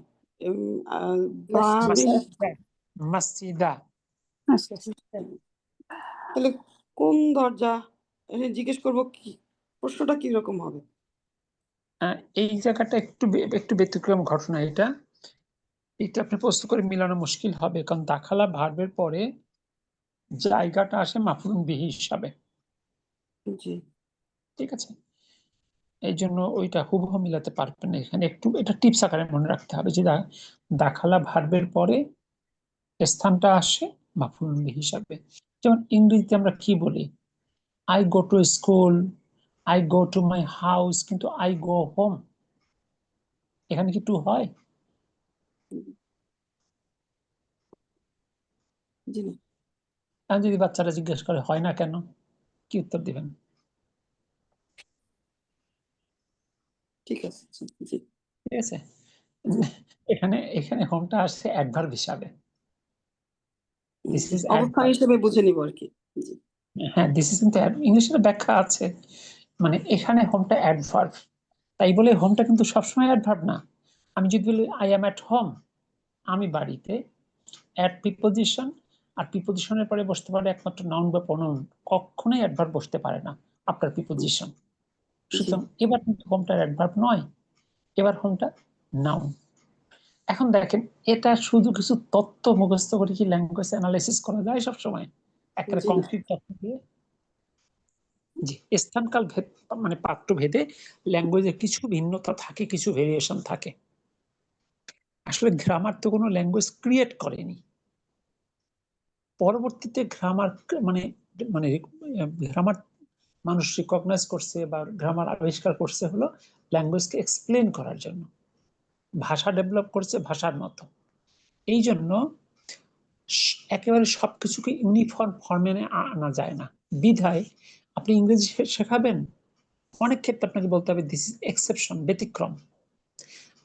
মাসজিদা, আচ্ছা তাহলে কোন দরজা জিজ্ঞেস করবো, কি প্রশ্নটা কি রকম হবে? এই জায়গাটা একটু ব্যতিক্রম ঘটনা। এটা আপনি প্রশ্ন করে মিলানো মুশকিল হবে, কারণ দাখালা ভার্বের পরে জায়গাটা আসে মাফউলুন বিহি হিসাবে। জি ঠিক আছে, এই জন্য ওইটা হুবহু মিলাতে পারবেন না। এখানে একটু এটা টিপস আকারে মনে রাখতে হবে যে দাখালা ভার্বের পরে স্থানটা আসে মাফউলুন বিহি হিসাবে। যেমন ইংরেজিতে আমরা কি বলি, I go to school, I go to my house, কিন্তু আই গো হোম এখানে কি টু হয়? জি না, আর যদি বাচ্চারা জিজ্ঞেস করে হয় না কেন, কি উত্তর দিবেন? ঠিক আছে। জি ঠিক আছে, এখানে হোমটা আসছে অ্যাডভার্ব হিসাবে। This is অবস্থান adverb. হিসেবে বুঝে নিব আর কি। জি হ্যাঁ, দিস ইজ কিন্তু ইংলিশের ব্যাখ্যা আছে, মানে এখানে হোমটা অ্যাডভার্ব, তাই বলে হোমটা কিন্তু সবসময় অ্যাডভার্ব না। আমি যদি বলি আই এম অ্যাট হোম, আমি বাড়িতে, অ্যাট প্রিপোজিশন, আর প্রিপোজিশনের পরে বসতে পারে একমাত্র নাউন বা প্রনাউন, কখনোই অ্যাডভার্ব বসতে পারে না আফটার প্রিপোজিশন। সুতরাং এবার কিন্তু হোমটা অ্যাডভার্ব নয়, এবার হোমটা নাউন। এখন দেখেন, এটা শুধু কিছু তথ্য মুখস্থ করে কি ল্যাঙ্গুয়েজ অ্যানালাইসিস করা যায় সবসময় একটা জি না। কংক্রিট তথ্য দিয়ে? জি, স্থানকাল ভেদ মানে পাত্র ভেদে ল্যাঙ্গুয়েজে কিছু ভিন্নতা থাকে, কিছু ভেরিয়েশন থাকে। আসলে গ্রামার তো কোনো ল্যাঙ্গুয়েজ ক্রিয়েট করেনি, পরবর্তীতে গ্রামার মানে মানে গ্রামার মানুষ রিকগনাইজ করছে বা গ্রামার আবিষ্কার করছে হলো ল্যাঙ্গুয়েজকে এক্সপ্লেন করার জন্য, ভাষা ডেভেলপ করছে ভাষার মতো। এই জন্য একেবারে সবকিছুকে ইউনিফর্ম ফর্মে আনা যায় না। বিধায় আপনি ইংরেজি শেখাবেন, অনেক ক্ষেত্রে আপনাকে বলতে হবে দিস ইজ এক্সেপশন, ব্যতিক্রম।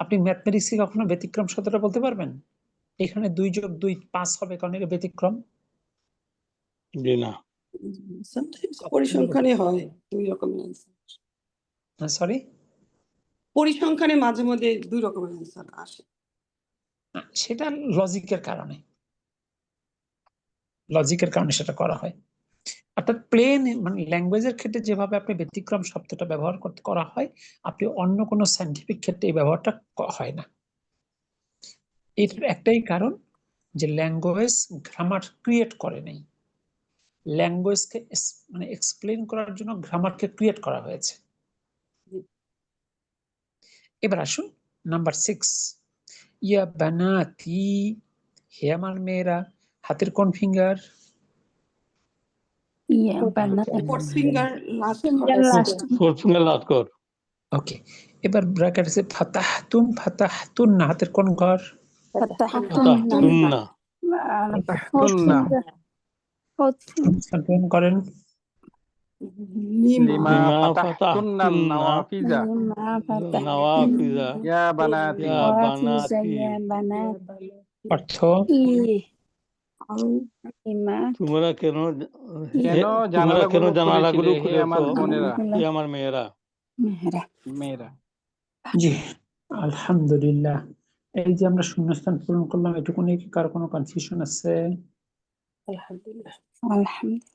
আপনি ম্যাথমেটিক্সে কখনো ব্যতিক্রম শব্দটা বলতে পারবেন? এখানে 2 যোগ 2 5 হবে, কারণ এটা ব্যতিক্রম। জি না। সামটাইমস পরিসংখ্যানে হয় দুই রকমের অ্যান্সার। সরি, পরিসংখ্যানে মাঝে মধ্যে দুই রকমের অ্যান্সার আসে। সেটা লজিকের কারণে সেটা করা হয়। অর্থাৎ প্লেন মানে ল্যাঙ্গুয়েজের ক্ষেত্রে যেভাবে আপনি ব্যতিক্রম শব্দটা ব্যবহার করা হয়, আপনি অন্য কোনো সায়েন্টিফিক ক্ষেত্রে এই ব্যবহারটা হয় না। এটার একটাই কারণ যে ল্যাঙ্গুয়েজ গ্রামার ক্রিয়েট করে নাই, ল্যাঙ্গুয়েজকে মানে এক্সপ্লেন করার জন্য গ্রামারকে ক্রিয়েট করা হয়েছে। এবার আসুন নাম্বার 6, ইয়া বানাতি, হে আমার মেয়েরা। হাতের কোন ফিঙ্গার? ইয়া বানাত fourth finger last finger last fourth finger last কর। ওকে, এবার ব্র্যাকেট আছে ফাতাহতুন না, হাতের কোন ঘর? ফাতাহাতুন না। ফোর্থ ফিঙ্গার সম্পূর্ণ করেন। লিমা লিমা ফাতাহতুন্না ফাতাহতুন্না নাওয়াফিজা মা নাওয়াফিজা ইয়া বানাতি ইয়া বানাতি। বানাত অর্থ ই ইমা তোমরা কেন জানালাগুলো জানালাগুলো খুলেছিলে, হে আমার খুলেছো, বোনেরা, হে আমার মেয়েরা? মেহরা মেয়েরা। জি, আলহামদুলিল্লাহ। এই যে আমরা শূন্যস্থান পূরণ করলাম, এটুকু নিয়ে কি কারো কোনো কনফিউশন আছে? আলহামদুলিল্লাহ। আলহামদুলিল্লাহ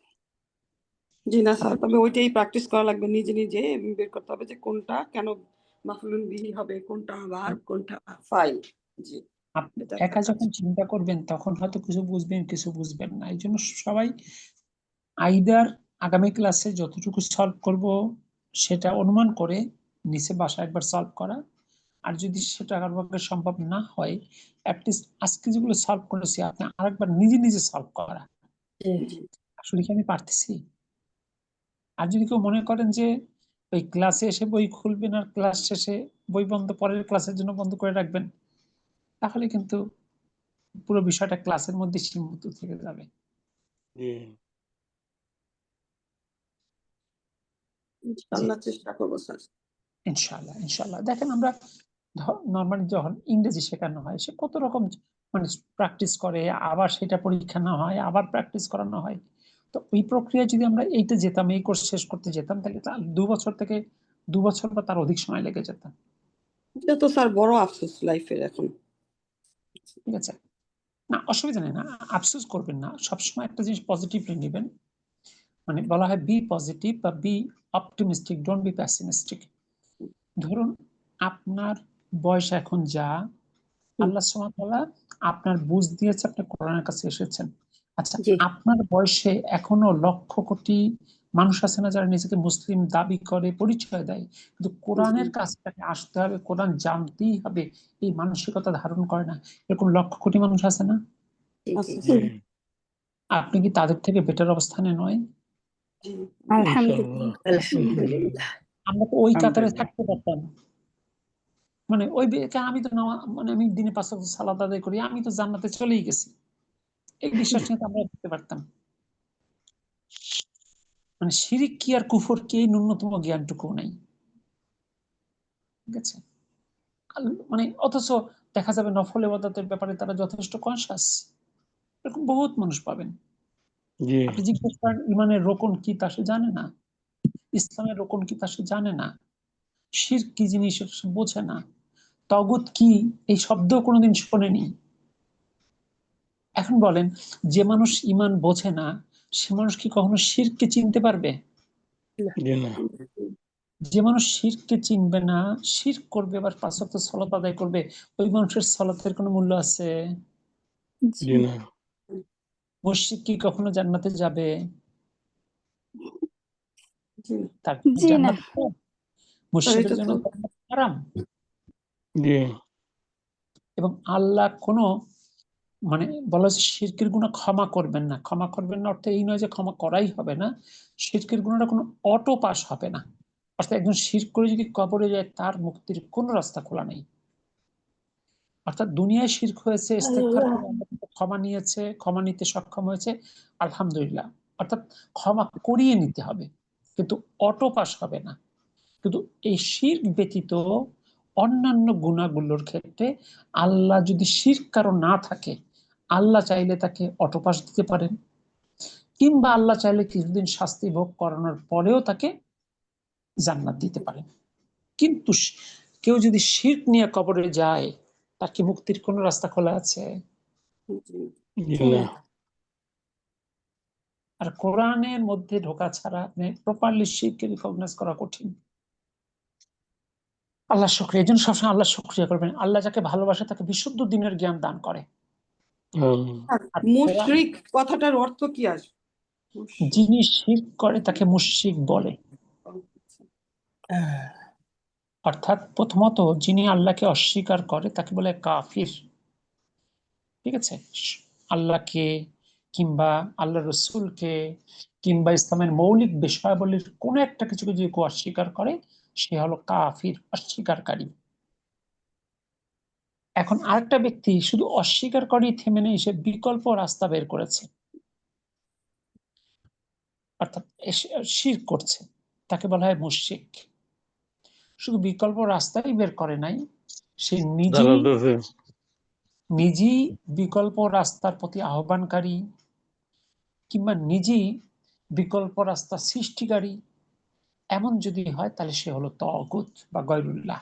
জি না স্যার, তবে ওইটাই প্র্যাকটিস করা লাগবে, নিজে নিজে বের করতে হবে যে কোনটা কেন মাফুলুন বিহি হবে, কোনটা ভার্ব, কোনটা ফাইল। জি আপনি এটা একা যখন চিন্তা করবেন তখন হয়তো কিছু বুঝবেন, কিছু বুঝবেন না। এই জন্য সবাই আইদার আগামী ক্লাসে যতটুকু সলভ করব সেটা অনুমান করে নিচে বাসায় একবার সলভ করা, আর যদি সেটা কারোর পক্ষে সম্ভব না হয় অ্যাটলিস্ট আজকে যেগুলো সলভ করেছি আপনি আরেকবার নিজে নিজে সলভ করা, জি আসলে কি আমি পারতেছি। আর যদি কেউ মনে করেন যে ওই ক্লাসে এসে বই খুলবেন আর ক্লাস শেষে বই বন্ধ, পরের ক্লাসের জন্য বন্ধ করে রাখবেন, তাহলে কিন্তু পুরো বিষয়টা ক্লাসের মধ্যে সীমিত থেকে যাবে। জি ইনশাআল্লাহ চেষ্টা করবো স্যার। ইনশাআল্লাহ ইনশাআল্লাহ। দেখেন আমরা নর্মালি যখন ইংরেজি শেখানো হয় সে কত রকম মানে প্র্যাকটিস করে, আবার সেটা পরীক্ষা না হয়, আবার প্র্যাকটিস করানো হয়। তো ওই প্রক্রিয়া যদি আমরা এইটা যেতাম, এই কোর্স শেষ করতে যেতাম, তাহলে 2 বছর বা তার অধিক সময় লেগে যেত। এটা তো স্যার বড় আফসোস লাইফের এখন। ঠিক আছে, না, অসুবিধা নেই, না আফসোস করবেন না, সবসময় একটা জিনিস পজিটিভলি নেবেন। মানে বলা হয় বি পজিটিভ বা বি অপটিমিস্টিক, ডোন্ট বি প্যাসিমিস্টিক। ধরুন আপনার বয়স এখন যা, আল্লাহ সুবহানাহু ওয়া তাআলা আপনার বুঝ দিয়েছে, আপনি কোরআনের কাছে এসেছেন। আচ্ছা, জি। আপনার বয়সে এখনো লক্ষ কোটি মানুষ আছে না যারা নিজেকে মুসলিম দাবি করে, পরিচয় দেয়, কিন্তু কোরআনের কাছে তাকে আসতে হবে, কোরআন জানতেই হবে, এই মানসিকতা ধারণ করে না, এরকম লক্ষ কোটি মানুষ আছে না? আছে। জি আপনি কি তাদের থেকে বেটার অবস্থানে নয়? জি। আলহামদুলিল্লাহ। আলহামদুলিল্লাহ। আমরা তো ওই কাতারে আলহামদুলিল্লাহ। থাকতে পারতাম। মানে ওই আমি তো মানে আমি দিনে 5 ওয়াক্ত সালাত আদায় করি, আমি তো জান্নাতে চলেই গেছি, এই বিশ্বাস নিয়ে তো আমরা থাকতে পারতাম। মানে শিরিক কি আর কুফর কি, এই ন্যূনতম জ্ঞানটুকু নাই। ঠিক আছে, মানে অথচ দেখা যাবে নফল ইবাদতের ব্যাপারে তারা যথেষ্ট কনসাস, এরকম বহুত মানুষ পাবেন। জি আপনি জিজ্ঞেস করেন ইমানের রোকন কি, তা সে জানে না। ইসলামের রোকন কি, তা সে জানে না। শিরক কি জিনিস সে বোঝে না। তাগুত কি এই শব্দ কোনোদিন শোনেনি। এখন বলেন, যে মানুষ ইমান বোঝে না সে মানুষ কি কখনো শিরককে চিনতে পারবে? জি না যে মানুষ শিরককে চিনবে না, শিরক করবে, আবার 5 ওয়াক্ত সালাত আদায় করবে, ওই মানুষের সালাতের কোনো মূল্য আছে? জি জি না মুশরিক কি কখনো জান্নাতে যাবে? জি। তার কি জি না জান্নাত আছে? তাই মুশরিকের তো জন্য জান্নাত হারাম। জি এবং আল্লাহ কোনো মানে বলা হচ্ছে শিরকের গুনাহ ক্ষমা করবেন না। ক্ষমা করবেন না অর্থ এই নয় যে ক্ষমা করাই হবে না, শিরকের গুনাহটা কোনো অটো পাস হবে না। অর্থাৎ একজন শিরক করে যদি কবরে যায় তার মুক্তির কোনো রাস্তা খোলা নেই। অর্থাৎ দুনিয়ায় শিরক হয়েছে, ইস্তেগফার করে আল্লাহ কাছে ক্ষমা নিয়েছে, ক্ষমা নিতে সক্ষম হয়েছে, আলহামদুলিল্লাহ। অর্থাৎ ক্ষমা করিয়ে নিতে হবে, কিন্তু অটো পাস হবে না। কিন্তু এই শিরক ব্যতীত অন্যান্য গুনাহগুলোর ক্ষেত্রে আল্লাহ যদি শিরক কারো না থাকে, আল্লাহ চাইলে তাকে অটোপাস দিতে পারেন, কিংবা আল্লাহ চাইলে কিছুদিন শাস্তি ভোগ করানোর পরেও তাকে জান্নাত দিতে পারেন। কিন্তু কেউ যদি শিরক নিয়ে কবরে যায়, তার কি মুক্তির কোনো রাস্তা খোলা আছে? জি। জি জি না না আর কোরআনের মধ্যে ঢোকা ছাড়া প্রপারলি শিরকে রিকগনাইজ করা কঠিন। আল্লাহ শুকরিয়া, এই জন্য সবসময় আল্লাহ শুকরিয়া করবেন। আল্লাহ যাকে ভালোবাসে তাকে বিশুদ্ধ দ্বীনের জ্ঞান দান করে। আর আর মুশরিক কথাটার অর্থ কি আসবে? মুশরিক। যিনি শিরক করে তাকে মুশরিক বলে। অর্থাৎ প্রথমত যিনি আল্লাহকে অস্বীকার করে তাকে বলে কাফির। ঠিক আছে, আল্লাহকে কিংবা আল্লাহ রসুলকে কিংবা ইসলামের মৌলিক বিষয়াবলীর কোন একটা কিছুকে যদি কেউ অস্বীকার করে সে হলো কাফির, অস্বীকারী। এখন আরেকটা ব্যক্তি শুধু অস্বীকার করেই থেমে নেই, সে বিকল্প রাস্তা বের করেছে, অর্থাৎ শিরক করছে, তাকে বলা হয় মুশরিক। শুধু বিকল্প রাস্তাই বের করে নাই, সে নিজেই বিকল্প রাস্তার প্রতি আহ্বানকারী কিংবা নিজেই বিকল্প রাস্তা সৃষ্টিকারী, এমন যদি হয় তাহলে সে হলো তাগুত বা গয়রুল্লাহ।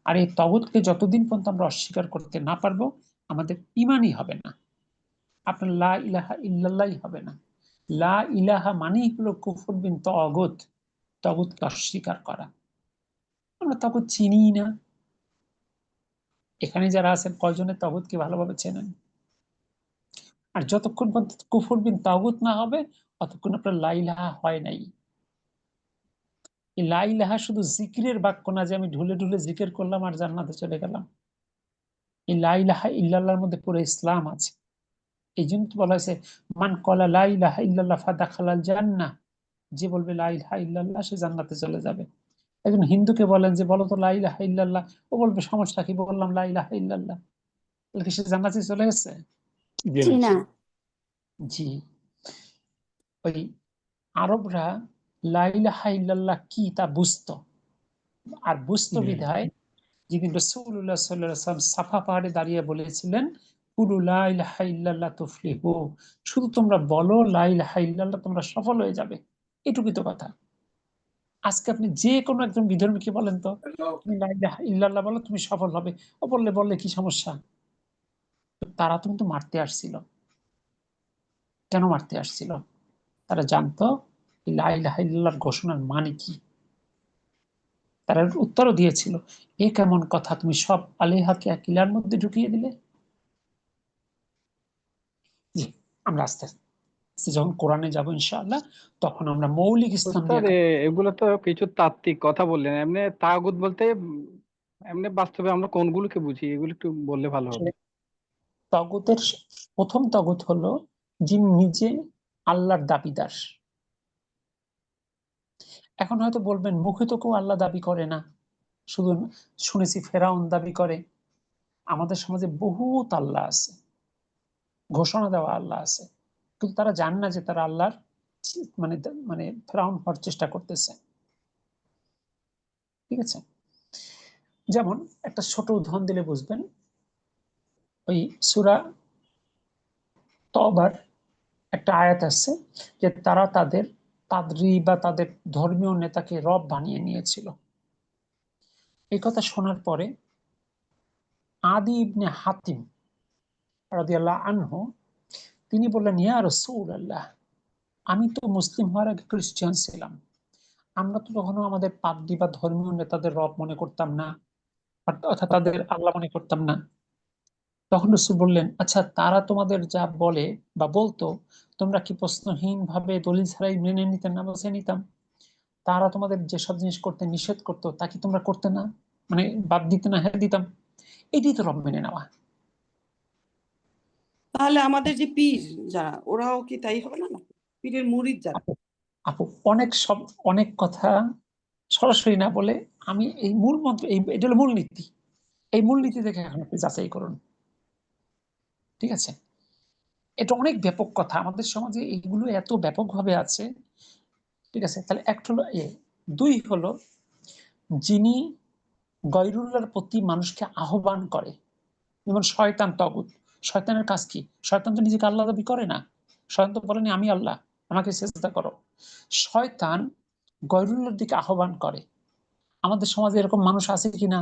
আর এই তাগুতকে যতদিন পর্যন্ত আমরা অস্বীকার করতে না পারবো আমাদের ঈমানই হবে না। আপনার লা ইলাহা ইল্লাল্লাহই হবে না। লা ইলাহা মানেই হলো কুফর বিন তাগুত, তাগুতকে অস্বীকার করা। আমরা তাগুত চিনি না। এখানে যারা আছেন কয়জনের তাগুতকে ভালোভাবে চেনেন? আর যতক্ষণ পর্যন্ত কুফর বিন তাগুত না হবে ততক্ষণ আপনার লা ইলাহা হয় নাই। এই লা ইলাহা শুধু জিকিরের বাক্য না যে আমি ঢুলে ঢুলে জিকির করলাম আর জান্নাতে চলে গেলাম। এই লা ইলাহা ইল্লাল্লাহর মধ্যে পুরো ইসলাম আছে। এই জন্য তো বলা হয়েছে মান ক্বালা লা ইলাহা ইল্লাল্লাহ ফাদাখালাল জান্নাহ, যে বলবে লা ইলাহা ইল্লাল্লাহ সে জান্নাতে চলে যাবে। একজন হিন্দুকে বলেন যে বলো তো লা ইলাহা ইল্লাল্লাহ, ও বলবে সমস্যা কি, বললাম লা ইলাহা ইল্লাল্লাহ। তাহলে কি সে জান্নাতে চলে গেছে? জি না জি। ওই আরবরা লা ইলাহা ইল্লাল্লাহ কি তা বুঝতো, আর বুঝতো বিধায় যেদিন রাসূলুল্লাহ সাল্লাল্লাহু আলাইহি ওয়াসাল্লাম সাফা পাহাড়ে দাঁড়িয়ে বলেছিলেন কুলু লা ইলাহা ইল্লাল্লাহ তুফলিহু, শুধু তোমরা বলো লা ইলাহা ইল্লাল্লাহ, তোমরা সফল হয়ে যাবে। এটুকুই তো কথা। আজকে আপনি যে কোনো একজন বিধর্মীকে বলেন তো তুমি লা ইলাহা ইল্লাল্লাহ বলো তুমি সফল হবে, ও বললে কি সমস্যা? তো তারা তো কিন্তু মারতে আসছিল। কেন মারতে আসছিল? তারা জানতো লা ইলাহা ইল্লাল্লাহর ঘোষণার মানে কি। তারা উত্তরও দিয়েছিল, এ কেমন কথা, তুমি সব আলেহাকে এক ইলার মধ্যে ঢুকিয়ে দিলে। জি, আমরা আস্তে আস্তে যখন কোরআনে যাব ইনশাআল্লাহ, তখন আমরা মৌলিক ইসলাম উস্তাদ নিয়ে এগুলো তো কিছু তাত্ত্বিক কথা বললেন, এমনি তাগুত বলতে এমনি বাস্তবে আমরা কোনগুলোকে বুঝি এগুলো একটু বললে ভালো হবে। তগুতের প্রথম তগুত হলো যিনি নিজে আল্লাহর দাবিদার। এখন হয়তো বলবেন মুখে তো কেউ আল্লাহ দাবি করে না, শুধু শুনেছি ফেরাউন দাবি করে। আমাদের সমাজে বহুত আল্লাহ আছে, ঘোষণা দেওয়া আল্লাহ আছে, কিন্তু তারা জানে না যে তারা আল্লাহর মানে মানে ফেরাউন হওয়ার চেষ্টা করতেছে। ঠিক আছে, যেমন একটা ছোট উদাহরণ দিলে বুঝবেন। ওই সূরা তওবার একটা আয়াত আছে যে তারা তাদের পাদ্রী বা তাদের ধর্মীয় নেতাকে রব বানিয়ে নিয়েছিল। এই কথা শোনার পরে আদি ইবনে হাতিম রাদিয়াল্লাহু আনহু তিনি বললেন, ইয়া রাসূলুল্লাহ, আমি তো মুসলিম হওয়ার আগে খ্রিস্টান ছিলাম, আমরা তো কখনো আমাদের পাদ্রী বা ধর্মীয় নেতাদের রব মনে করতাম না, অর্থাৎ তাদের আল্লাহ মনে করতাম না। তখন রাসূল বললেন, আচ্ছা তারা তোমাদের যা বলে বা বলতো, তোমরা কি প্রশ্নহীন ভাবে দলিল ছাড়াই মেনে নিতে না? বলছে নিতাম। তারা তোমাদের যেসব জিনিস করতে নিষেধ করতো তা কি তোমরা করতে না, মানে বাদ দিতে না? হ্যাঁ দিতাম। এটাই তো রব মেনে নেওয়া। তাহলে আমাদের যে পীর যারা, ওরাও কি তাই হবে না? পীরের মুরিদ যারা। আপু অনেক কথা সরাসরি না বলে আমি এই মূল মন্ত্র, এটা হলো মূলনীতি, এই মূলনীতি থেকে এখন আপনি যাচাই করুন। ঠিক আছে, এটা অনেক ব্যাপক কথা, আমাদের সমাজে এইগুলো এত ব্যাপকভাবে আছে। ঠিক আছে, তাহলে একটা হলো দুই হলো যিনি গয়রুল্লাহর প্রতি মানুষকে আহ্বান করে, যেমন শয়তান তগুত। শয়তানের কাজ কি? শয়তান তো নিজেকে আল্লাহ দাবি করে না, শয়তান তো বলেনি আমি আল্লাহ, আমাকে সিজদা করো। শয়তান গয়রুল্লাহর দিকে আহ্বান করে। আমাদের সমাজে এরকম মানুষ আছে কিনা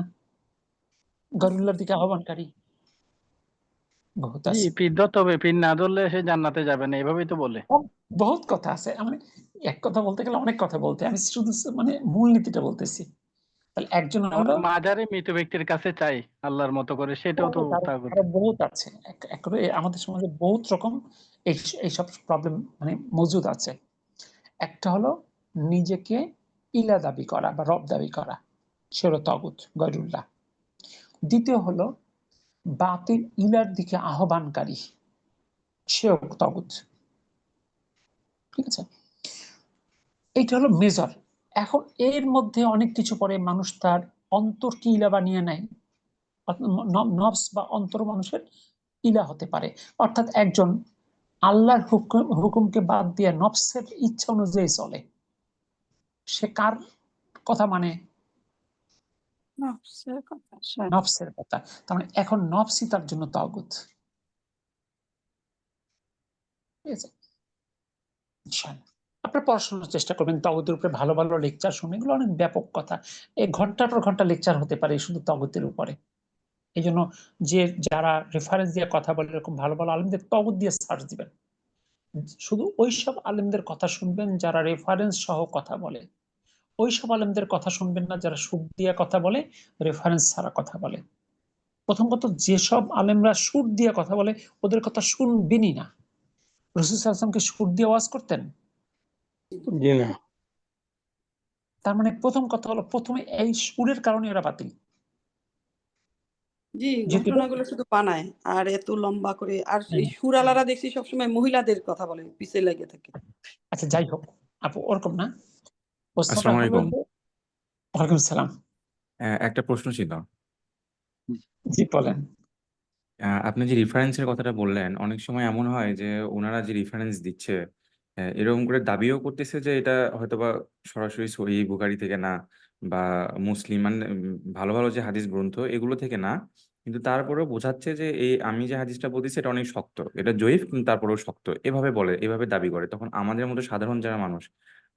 গয়রুল্লাহর দিকে আহ্বানকারী? বহুত জি, আছে, পীর ধরতে হবে, পীর না ধরলে সে জান্নাতে যাবে না, এভাবেই তো বলে। বহুত কথা আছে। আমি এক কথা বলতে গেলে অনেক কথা বলতে, আমি শুধু মানে মূলনীতিটা বলতেছি। তাহলে একজন হলো, মাজারে মৃত ব্যক্তির কাছে চাই আল্লাহর মতো করে, সেটাও তো তাগুত। আরো বহুত আছে, আমাদের সমাজে বহুত রকম এইসব প্রবলেম মানে মজুদ আছে। একটা হলো নিজেকে ইলা দাবি করা বা রব দাবি করা, সে হলো তাগুত, গয়রুল্লাহ। দ্বিতীয় হলো বাতিল ইলার দিকে আহ্বানকারী, সেও তাগুত। ঠিক আছে, এইটা হলো মেজর। এখন এর মধ্যে অনেক কিছু পরে মানুষ তার অন্তরকে ইলা বানিয়ে নেয়, নফস বা অন্তর মানুষের ইলা হতে পারে। অর্থাৎ একজন আল্লাহর হুকুমকে বাদ দিয়ে নফসের ইচ্ছা অনুযায়ী চলে, সে কার কথা মানে? নফসের কথা। নফসের কথা। তার মানে এখন নফসই তার জন্য তাগুত। ঠিক আছে, ইনশাআল্লাহ আপনার পড়াশোনার চেষ্টা করবেন তাগুতের উপরে, ভালো ভালো লেকচার শুনে, এগুলো অনেক ব্যাপক কথা। এই ঘন্টার পর ঘন্টা লেকচার হতে পারে শুধু তাগুতের উপরে। এই জন্য যে যারা রেফারেন্স দিয়ে কথা বলে, এরকম ভালো ভালো আলেমদের তাগুত দিয়ে সার্চ দিবেন, শুধু ওইসব আলেমদের কথা শুনবেন যারা রেফারেন্স সহ কথা বলে। ওইসব আলেমদের কথা শুনবেন না যারা সুর দিয়ে কথা বলে, রেফারেন্স ছাড়া কথা বলে। প্রথম কথা, যেসব আলেমরা সুর দিয়ে কথা বলে ওদের কথা শুনবেনই না। রাসূল সাল্লাল্লাহু আলাইহি ওয়াসাল্লাম কি সুর দিয়ে ওয়াজ করতেন? জি না। তার মানে প্রথম কথা হলো, প্রথমে এই সুরের কারণে এরা বাতিল। জি, যেহেতু ঘটনাগুলো শুধু বানায় আর এত লম্বা করে। আর এই সুরালারা দেখছি সবসময় মহিলাদের কথা বলে, পিছে লেগে থাকে। আচ্ছা যাই হোক আপু, ওরকম না। প্রশ্নটা আসসালামু হলো আলাইকুম। যে, ওয়ালাইকুম সালাম। একটা প্রশ্ন ছিল। জি বলেন। আপনি যে রিফারেন্সের কথাটা বললেন, অনেক সময় এমন হয় যে ওনারা যে রিফারেন্স দিচ্ছে, এরকম করে দাবিও করতেছে যে এটা হয়তোবা সরাসরি সহিহ বুখারী থেকে না, বা মুসলিম, মানে ভালো ভালো যে হাদিস গ্রন্থ এগুলো থেকে না, কিন্তু তারপরেও বোঝাচ্ছে যে এই আমি যে হাদিসটা বলতেছি এটা অনেক শক্ত, এটা জয়ীফ কিন্তু তারপরেও শক্ত, এভাবে বলে, এভাবে দাবি করে। তখন আমাদের মতো সাধারণ যারা মানুষ,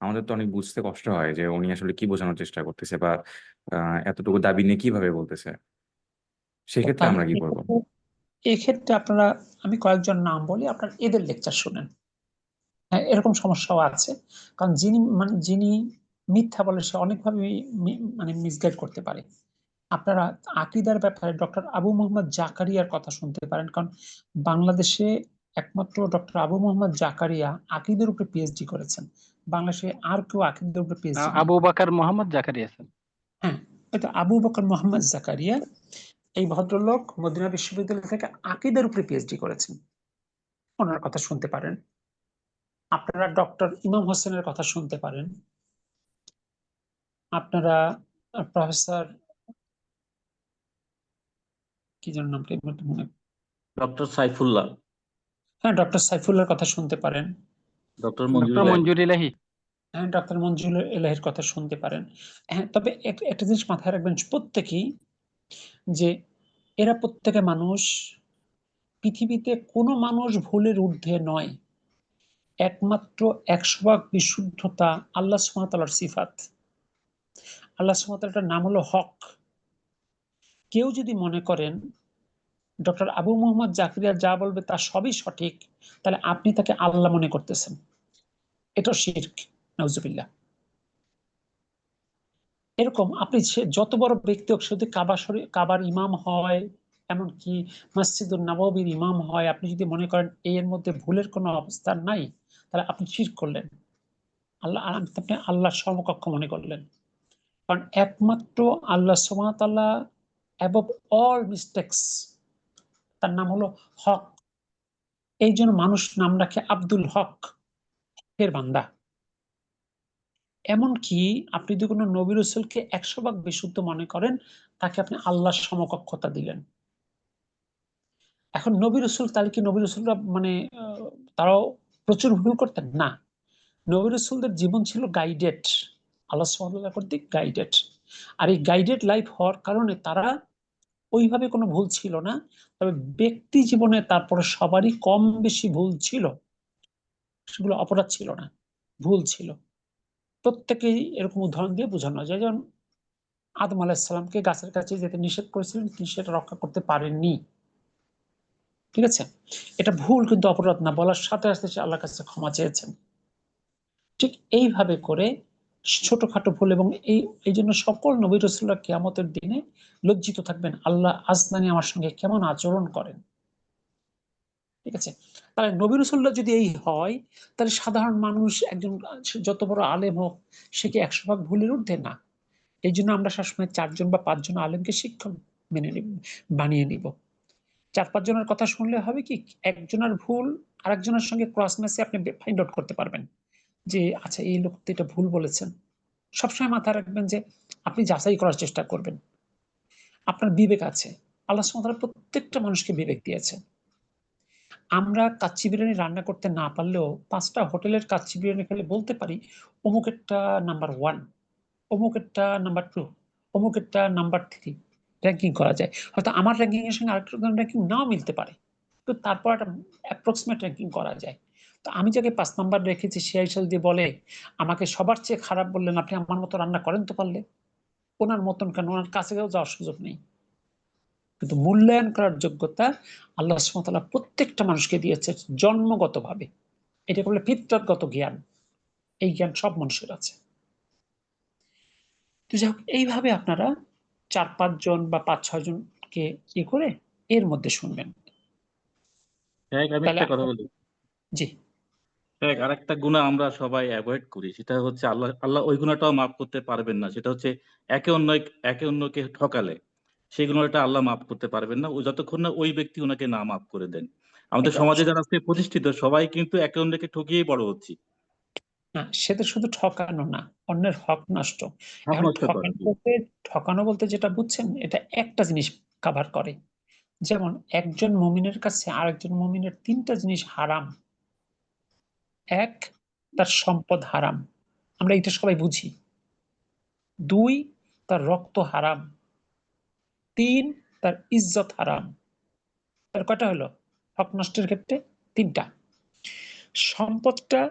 আমাদের তো অনেক বুঝতে কষ্ট হয় যে উনি আসলে কি বোঝানোর চেষ্টা করতেছে, বা এতটুকু দাবি নিয়ে কিভাবে বলতেছে। সেক্ষেত্রে তাহলে আমরা কি করবো? এক্ষেত্রে আপনারা, আমি কয়েকজন নাম বলি, আপনারা এদের লেকচার শুনেন। হ্যাঁ, এরকম সমস্যাও আছে, কারণ যিনি মিথ্যা বলে সে অনেকভাবে মানে মিসগাইড করতে পারে। আপনারা আকীদার ব্যাপারে ডক্টর আবু মোহাম্মদ জাকারিয়ার কথা শুনতে পারেন, কারণ বাংলাদেশে একমাত্র ডক্টর আবু মোহাম্মদ জাকারিয়া আকীদার উপরে পিএইচডি করেছেন। বাংলাদেশে আর কেউ আকীদার উপরে পিএইচডি আবু বকর মোহাম্মদ জাকারিয়া স্যার। হ্যাঁ, এটা আবু বকর মোহাম্মদ জাকারিয়া, এই ভদ্রলোক মদিনা বিশ্ববিদ্যালয় থেকে আকীদার উপরে পিএইচডি করেছেন, ওনার কথা শুনতে পারেন। আপনারা ডক্টর ইমাম হোসেনের কথা শুনতে পারেন। আপনারা প্রফেসর কি যেন নামটা মনে, ডক্টর সাইফুল্লাহ, হ্যাঁ ডক্টর সাইফুল্লাহর কথা শুনতে পারেন। ডক্টর ডক্টর মঞ্জুর ইলাহি, হ্যাঁ ডক্টর মঞ্জুর এলাহির কথা শুনতে পারেন। হ্যাঁ, তবে একটা জিনিস মাথায় রাখবেন প্রত্যেকেই, যে এরা প্রত্যেকে মানুষ, পৃথিবীতে কোনো মানুষ ভুলের ঊর্ধ্বে নয়। একমাত্র 100% বিশুদ্ধতা আল্লাহ সুবহানাহু ওয়া তাআলার সিফাত। আল্লাহ সুবহানাহু ওয়া তাআলার নাম হলো হক। কেউ যদি মনে করেন ডক্টর আবু মোহাম্মদ জাকারিয়া যা বলবে তা সবই সঠিক, তাহলে আপনি তাকে আল্লাহ মনে করতেছেন, এটা শিরক, নাউজুবিল্লাহ। এরকম আপনি যত বড় ব্যক্তি হোক, যদি কাবার ইমাম হয়, এমনকি মসজিদুন নববীর ইমাম হয়, আপনি যদি মনে করেন এর মধ্যে ভুলের কোনো অবস্থান নাই, তাহলে আপনি শিরক করলেন, আপনি আল্লাহর সমকক্ষ মনে করলেন। কারণ একমাত্র আল্লাহ সুবহানাহু ওয়া তাআলা অ্যাবভ অল মিস্টেকস, তার নাম হলো হক। এই জন্য মানুষ নাম রাখে আব্দুল হক, এর বান্দা। এমনকি আপনি যদি কোনো নবী রাসূলকে 100% বিশুদ্ধ মনে করেন, তাকে আপনি আল্লাহর সমকক্ষতা দিলেন। এখন নবী রাসূল, তাহলে কি নবী রাসূলরা মানে তারাও প্রচুর ভুল করতেন? না, নবী রাসূলদের জীবন ছিল গাইডেড, আল্লাহ সুবহানাহু ওয়া তাআলা কর্তৃক গাইডেড। আর এই গাইডেড লাইফ হওয়ার কারণে তারা ওইভাবে কোনো ভুল ছিল না। তবে ব্যক্তি জীবনে তারপরে সবারই কম বেশি ভুল ছিল, সেগুলো অপরাধ ছিল না, ভুল ছিল। প্রত্যেকেই এরকম উদাহরণ দিয়ে বোঝানো যায়। যেমন আদম আলাইহিস সালামকে গাছের কাছে যেতে নিষেধ করেছিলেন, তিনি সেটা রক্ষা করতে পারেননি, ঠিক আছে? এটা ভুল কিন্তু অপরাধ না, বলার সাথে সাথে সে আল্লাহর কাছে ক্ষমা চেয়েছেন। ঠিক এইভাবে করে ছোটখাটো ভুল, এবং এই জন্য সকল নবী রাসূলরা কিয়ামতের দিনে লজ্জিত থাকবেন, আল্লাহ আজলানি আমার সঙ্গে কেমন আচরণ করেন, ঠিক আছে? তাহলে নবী রাসূলরা যদি এই হয়, তাহলে সাধারণ মানুষ একজন যত বড় আলেম হোক, সে কি 100% ভুলের ঊর্ধ্বে? না। এই জন্য আমরা সবসময় 4 জন বা 5 জন আলেমকে শিক্ষক বানিয়ে নিব। 4-5 জনের কথা শুনলে হবে কি, একজনের ভুল আরেকজনের সঙ্গে ক্রস ম্যাচে আপনি ফাইন্ড আউট করতে পারবেন যে আচ্ছা এই লোক তো এটা ভুল বলেছেন। সবসময় মাথায় রাখবেন যে আপনি যাচাই করার চেষ্টা করবেন। আপনার বিবেক আছে, আল্লাহ সুবহানাহু ওয়া তাআলা প্রত্যেকটা মানুষকে বিবেক দিয়েছে। আমরা কাচ্চি বিরিয়ানি রান্না করতে না পারলেও 5টা হোটেলের কাচ্চি বিরিয়ানি খেলে বলতে পারি অমুকেরটা নাম্বার 1, অমুকেরটা নাম্বার 2, অমুকেরটা নাম্বার 3 র‍্যাঙ্কিং করা যায়। হয়তো আমার র‍্যাঙ্কিং এর সঙ্গে আরেকটা র‍্যাঙ্কিং নাও মিলতে পারে, তো তারপর একটা অ্যাপ্রক্সিমেট র‍্যাঙ্কিং করা যায়। তো আমি যাকে 5 নাম্বার রেখেছি, সে এসে যদি বলে আমাকে সবার চেয়ে খারাপ বললেন, আপনি আমার মতো রান্না করেন তো পারলে। ওনার মতন কেন, ওনার কাছেও যাওয়ার সুযোগ নেই। কিন্তু মূল্যায়ন করার যোগ্যতা আল্লাহ সুবহানাহু ওয়া তাআলা প্রত্যেকটা মানুষকে দিয়েছে জন্মগতভাবে। এটা বলে ফিতরতগত জ্ঞান, এই জ্ঞান সব মানুষের আছে। তো যাই হোক, এইভাবে আপনারা 4-5 জন বা 5-6 জনকে ইয়ে করে এর মধ্যে শুনবেন। আমি তাহলে একটা কথা বলি। জি, আরেকটা গুনাহ আমরা সবাই অ্যাভয়েড করি, সেটা হচ্ছে আল্লাহ ওই গুনাহটাও মাফ করতে পারবেন না। সেটা হচ্ছে একে অন্যকে ঠকালে সেই গুনাহটা আল্লাহ মাফ করতে পারবেন না, ও যতক্ষণ না ওই ব্যক্তি ওনাকে না মাফ করে দেন। আমাদের এটা সমাজে অবশ্যই। যারা আজকে প্রতিষ্ঠিত সবাই কিন্তু একে অন্যকে ঠকিয়েই বড় হচ্ছি। না, সেটা শুধু ঠকানো না, অন্যের হক নষ্ট। হক এখন নষ্ট করা। ঠকানো বলতে যেটা বুঝছেন, এটা একটা জিনিস কভার করে। যেমন একজন মুমিনের কাছে আরেকজন মুমিনের 3টা জিনিস হারাম। 1, তার সম্পদ হারাম, আমরা এটা সবাই বুঝি। 2, তার রক্ত হারাম। 3, তার ইজ্জত হারাম। তার কয়টা হলো হক নষ্টের ক্ষেত্রে? 3টা। সম্পদটা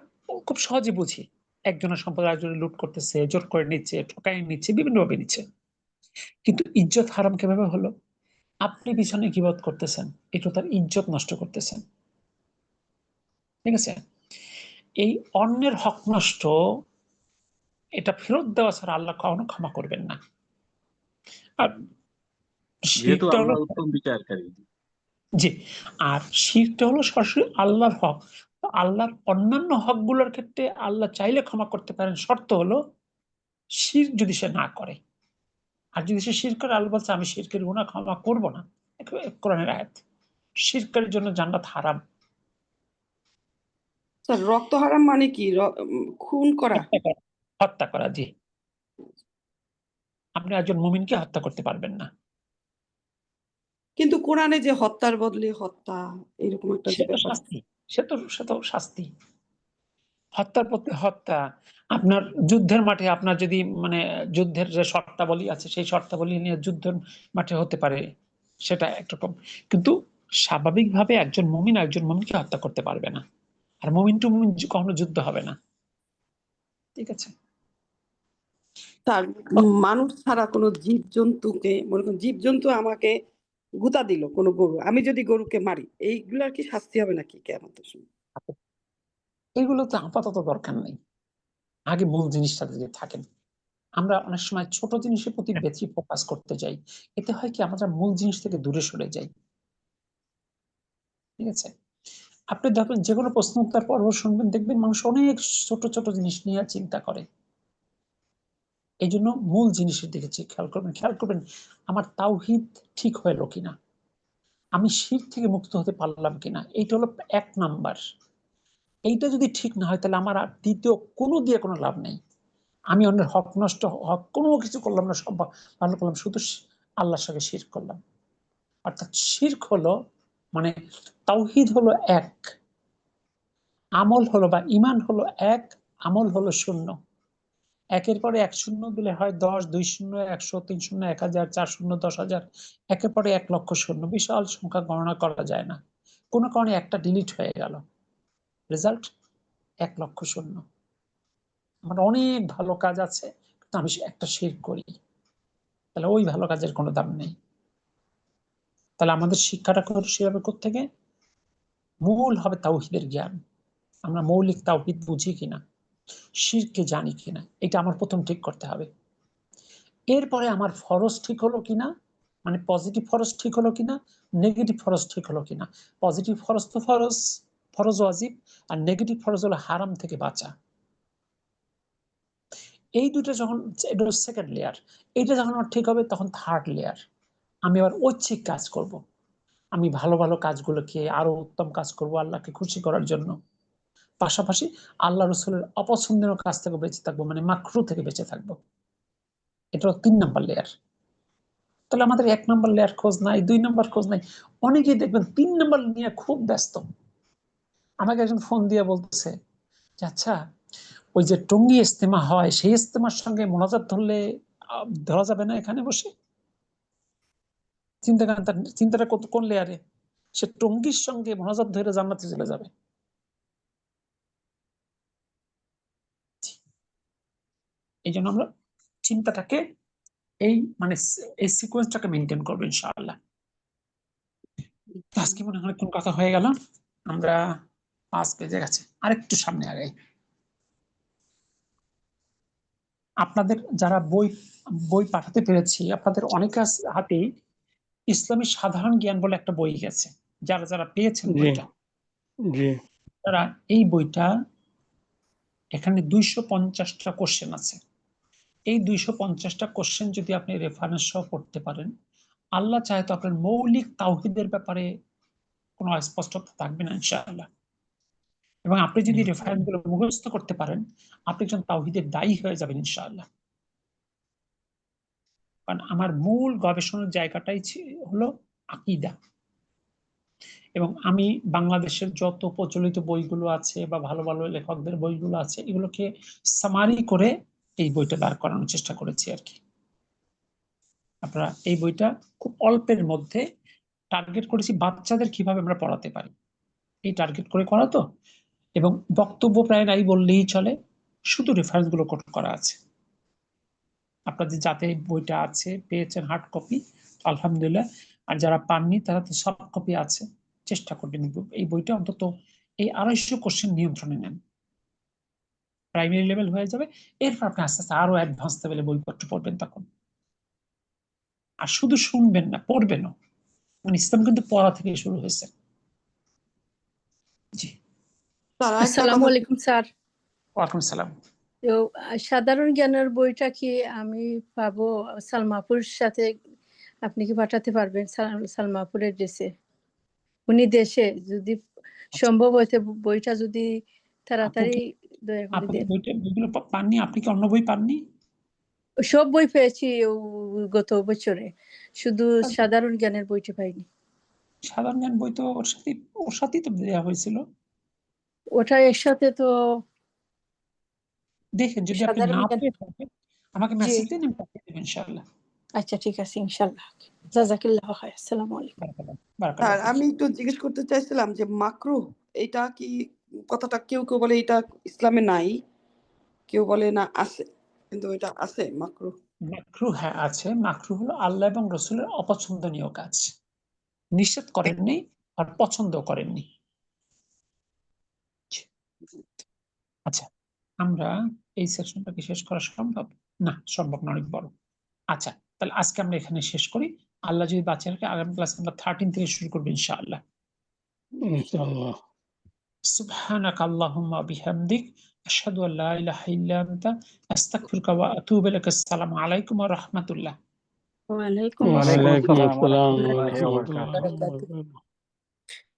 খুব সহজে বুঝি, একজনের সম্পদ আরেকজনের লুট করতেছে, জোর করে নিচ্ছে, ঠকাই নিচ্ছে, বিভিন্নভাবে নিচ্ছে। কিন্তু ইজ্জত হারাম কিভাবে হলো? আপনি পিছনে গীবত করতেছেন, একটু তার ইজ্জত নষ্ট করতেছেন। ঠিক আছে, এই অন্যের হক নষ্ট, এটা ফেরত দেওয়া ছাড়া আল্লাহ কখনো ক্ষমা করবেন না। আর যেহেতু শিরকটা হলো, আল্লাহ উত্তম বিচারকারী। জি, আর শিরকটা হলো সরাসরি আল্লাহর হক। তো আল্লাহর অন্যান্য হকগুলোর ক্ষেত্রে আল্লাহ চাইলে ক্ষমা করতে পারেন, শর্ত হলো শিরক যদি সে না করে। আর যদি সে শিরক করে, আল্লাহ বলছে আমি শিরকের গুনাহ ক্ষমা করব না। কোরআনের আয়াত। শিরকের জন্য জান্নাত হারাম। স্যার রক্ত হারাম মানে কি? খুন করা? হত্যা করা, জি। আপনি একজন মুমিনকে হত্যা করতে পারবেন না। কিন্তু কোরআনে যে হত্যার বদলে হত্যা, এরকম একটা যে সে তো ব্যাপার। শাস্তি, সে তো শাস্তি। হত্যার প্রতি হত্যা। আপনার যুদ্ধের মাঠে আপনার যদি মানে যুদ্ধের যে শর্তাবলী আছে, সেই শর্তাবলী নিয়ে যুদ্ধের মাঠে হতে পারে, সেটা একরকম। কিন্তু স্বাভাবিকভাবে একজন মুমিন একজন মুমিনকে হত্যা করতে পারবে না। আর মুমিন টু মুমিন কখনো যুদ্ধ হবে না। ঠিক আছে, তার মানুষ ছাড়া কোনো জীবজন্তুকে, মনে করুন জীবজন্তু আমাকে গুতা দিল কোনো গরু, আমি যদি গরুকে মারি, এইগুলার কি শাস্তি হবে নাকি কিয়ামতের সময়? এগুলো তো আপাতত দরকার নেই, আগে মূল জিনিসটা যদি থাকেন। আমরা অনেক সময় ছোট জিনিসের প্রতি বেশি ফোকাস করতে যাই, এতে হয় কি আমরা মূল জিনিস থেকে দূরে সরে যাই। ঠিক আছে, আপনি দেখবেন যে কোনো প্রশ্ন উত্তর পর্ব শুনবেন, দেখবেন মানুষ অনেক ছোট ছোট জিনিস নিয়ে চিন্তা করে। এই জন্য মূল জিনিসের দিকে খেয়াল করবেন আমার তাওহীদ ঠিক হলো কিনা, আমি শিরক থেকে মুক্ত হতে পারলাম কিনা, এইটা হলো 1 নাম্বার। এইটা যদি ঠিক না হয়, তাহলে আমার আর দ্বিতীয় কোনো দিয়ে কোনো লাভ নেই। আমি অন্যের হক নষ্ট, হক কোনো কিছু করলাম না, সব ভালো করলাম, শুধু আল্লাহর সঙ্গে শিরক করলাম। অর্থাৎ শিরক হলো মানে তাওহীদ হলো 1, আমল হলো বা ঈমান হলো 1, আমল হলো 0। 1-এর পরে 1 শূন্য দিলে হয় 10, 2 শূন্য 100, 3 শূন্য 1000, 4 শূন্য 10,000, 1-এর পরে 1 লক্ষ শূন্য। বিশাল সংখ্যা, গণনা করা যায় না। কোনো কারণে একটা ডিলিট হয়ে গেল, রেজাল্ট 1 লক্ষ শূন্য। আমার অনেক ভালো কাজ আছে, কিন্তু আমি একটা শিরক করি, তাহলে ওই ভালো কাজের কোনো দাম নেই। তাহলে আমাদের শিক্ষাটা সেভাবে কোত্থেকে? মূল হবে তাওহীদের জ্ঞান। আমরা মৌলিক তাওহীদ বুঝি কিনা, শিরককে জানি কিনা, এটা আমার প্রথম ঠিক করতে হবে। এরপরে আমার ফরজ ঠিক হলো কিনা, মানে পজিটিভ ফরজ ঠিক হলো কিনা, নেগেটিভ ফরজ ঠিক হলো কিনা। পজিটিভ ফরজ তো ফরজ, ফরজ ওয়াজিব, আর নেগেটিভ ফরজ হলো হারাম থেকে বাঁচা। এই দুটো যখন, এটা হলো সেকেন্ড লেয়ার। এইটা যখন আমার ঠিক হবে, তখন থার্ড লেয়ার। আমি আবার ঐচ্ছিক কাজ করব। আমি ভালো ভালো কাজগুলোকে আরো উত্তম কাজ করব আল্লাহকে খুশি করার জন্য। পাশাপাশি আল্লাহ রসুলের অপছন্দের কাজ থেকে বেঁচে থাকবো, মানে মাকরু থেকে বেঁচে থাকবো। এটা 3 নাম্বার লেয়ার। তাহলে আমাদের 1 নাম্বার লেয়ার খোঁজ নাই, 2 নাম্বার খোঁজ নাই। অনেকেই দেখবেন 3 নাম্বার নিয়ে খুব ব্যস্ত। আমাকে একজন ফোন দিয়ে বলতেছে যে আচ্ছা, ওই যে টঙ্গী ইজতেমা হয়, সেই ইজতেমার সঙ্গে মোনাজাত ধরলে ধরা যাবে না এখানে বসে? চিন্তা করেন তার চিন্তাটা কোন লেয়ারে। সে টঙ্গীর সঙ্গে মোনাজাত ধরে জান্নাতে চলে যাবে। এই জন্য আমরা চিন্তাটাকে এই মানে এই সিকোয়েন্সটাকে মেনটেন করবো ইনশাআল্লাহ। আজকে মনে হয় কোন কথা হয়ে গেল, আমরা 5 পেজে গেছে, আরেকটু সামনে আগাই। আপনাদের যারা বই পাঠাতে পেরেছি, আপনাদের অনেকের হাতেই ইসলামী সাধারণ জ্ঞান বলে একটা বই গেছে। যারা যারা পেয়েছেন জি বইটা, জি তারা এই বইটা, এখানে 250টা কোশ্চেন আছে। এই 250টা কোশ্চেন যদি আপনি রেফারেন্স সহ পড়তে পারেন, আল্লাহ চায় তো আপনার মৌলিক তাওহীদের ব্যাপারে কোনো অস্পষ্টতা থাকবে না ইনশাআল্লাহ। এবং আপনি যদি রেফারেন্স গুলো মুখস্থ করতে পারেন, আপনি একজন তাওহীদের দায়ী হয়ে যাবেন ইনশাআল্লাহ। কারণ আমার মূল গবেষণার জায়গাটাই হলো আকীদা। এবং আমি বাংলাদেশের যত প্রচলিত বইগুলো আছে বা ভালো ভালো লেখকদের বইগুলো আছে, এগুলোকে সামারি করে এই বইটা দাঁড় করানোর চেষ্টা করেছি আর কি। আপনারা এই বইটা খুব অল্পের মধ্যে টার্গেট করেছি বাচ্চাদের কিভাবে আমরা পড়াতে পারি, এই টার্গেট করে করা তো। এবং বক্তব্য প্রায় নাই বললেই চলে, শুধু রেফারেন্স গুলো করা আছে। আপনাদের যাতে বইটা আছে, পেয়েছেন হার্ড কপি, আলহামদুলিল্লাহ। আর যারা পাননি তারা তো সব কপি আছে, চেষ্টা করবেন এই বইটা অন্তত এই 250 কোশ্চেন নিয়ন্ত্রণে নেন, প্রাইমারি লেভেল হয়ে যাবে। এরপর আপনি আস্তে আস্তে আরো অ্যাডভান্স লেভেলে বইপত্র পড়বেন তখন। আর শুধু শুনবেন না, পড়বেনও। মানে ইসলাম কিন্তু পড়া থেকে শুরু হয়েছে। জি, স্যার আরেকটা আসসালামু কথা আলাইকুম স্যার। ওয়ালাইকুম সালাম। তো সাধারণ জ্ঞানের বইটা কি আমি পাবো সালমাপুর সাথে? আপনি কি পাঠাতে পারবেন সালমাপুরের দেশে? উনি দেশে, যদি সম্ভব হইতে বইটা যদি তাড়াতাড়ি দয়া করে আপনি দেন। বইগুলো পাননি? আপনি কি অন্য বই পাননি? সব বই পেয়েছি গত বছরে, শুধু সাধারণ জ্ঞানের বইটা পাইনি। সাধারণ জ্ঞান বই তো ওর সাথেই তো দেওয়া হয়েছিল। ওটা একসাথে তো দেখেন, যদি আপনি সাধারণ না জ্ঞান। পেয়ে থাকেন আমাকে জি, মেসেজ দিন, আমি পাঠিয়ে দেব ইনশাআল্লাহ। আচ্ছা ঠিক আছে ইনশাআল্লাহ। জাযাকাল্লাহু খাইর। আসসালামু আলাইকুম। বারাকাল্লাহ স্যার আমি একটু জিজ্ঞেস করতে চাইছিলাম যে মাকরুহ এটা কি কথাটা, কেউ কেউ বলে এটা ইসলামে নাই, কেউ বলে না আছে, কিন্তু এটা আছে মাকরুহ। মাকরুহ, হ্যাঁ আছে। মাকরুহ হলো আল্লাহ এবং রসুলের অপছন্দনীয় কাজ, নিষেধ করেননি আর পছন্দ করেননি। আচ্ছা, আমরা এই সেকশনটা কি শেষ করা সম্ভব? না, সম্ভব না, অনেক বড়। আচ্ছা, তাহলে আজকে আমরা এখানে শেষ করি। আল্লাহ যদি বাঁচিয়ে রাখে আগামী ক্লাস আমরা 13 থেকে শুরু করবো ইনশাআল্লাহ। ইনশাআল্লাহ। সুবহানাকা আল্লাহুম্মা বিহামদিক আশহাদু আল্লা ইলাহা ইল্লা আনতা আস্তাগফিরুকা ওয়া আতুবু ইলাইক। আসসালামু আলাইকুম ওয়া রাহমাতুল্লাহ। ওয়া আলাইকুম ওয়ালাইকুম ওয়ালাইকুম আসসালাম আসসালাম ওয়া ওয়া রাহমাতুল্লাহি ওয়া রাহমাতুল্লাহি ওয়া বারাকাতুহু। বারাকাতুহু।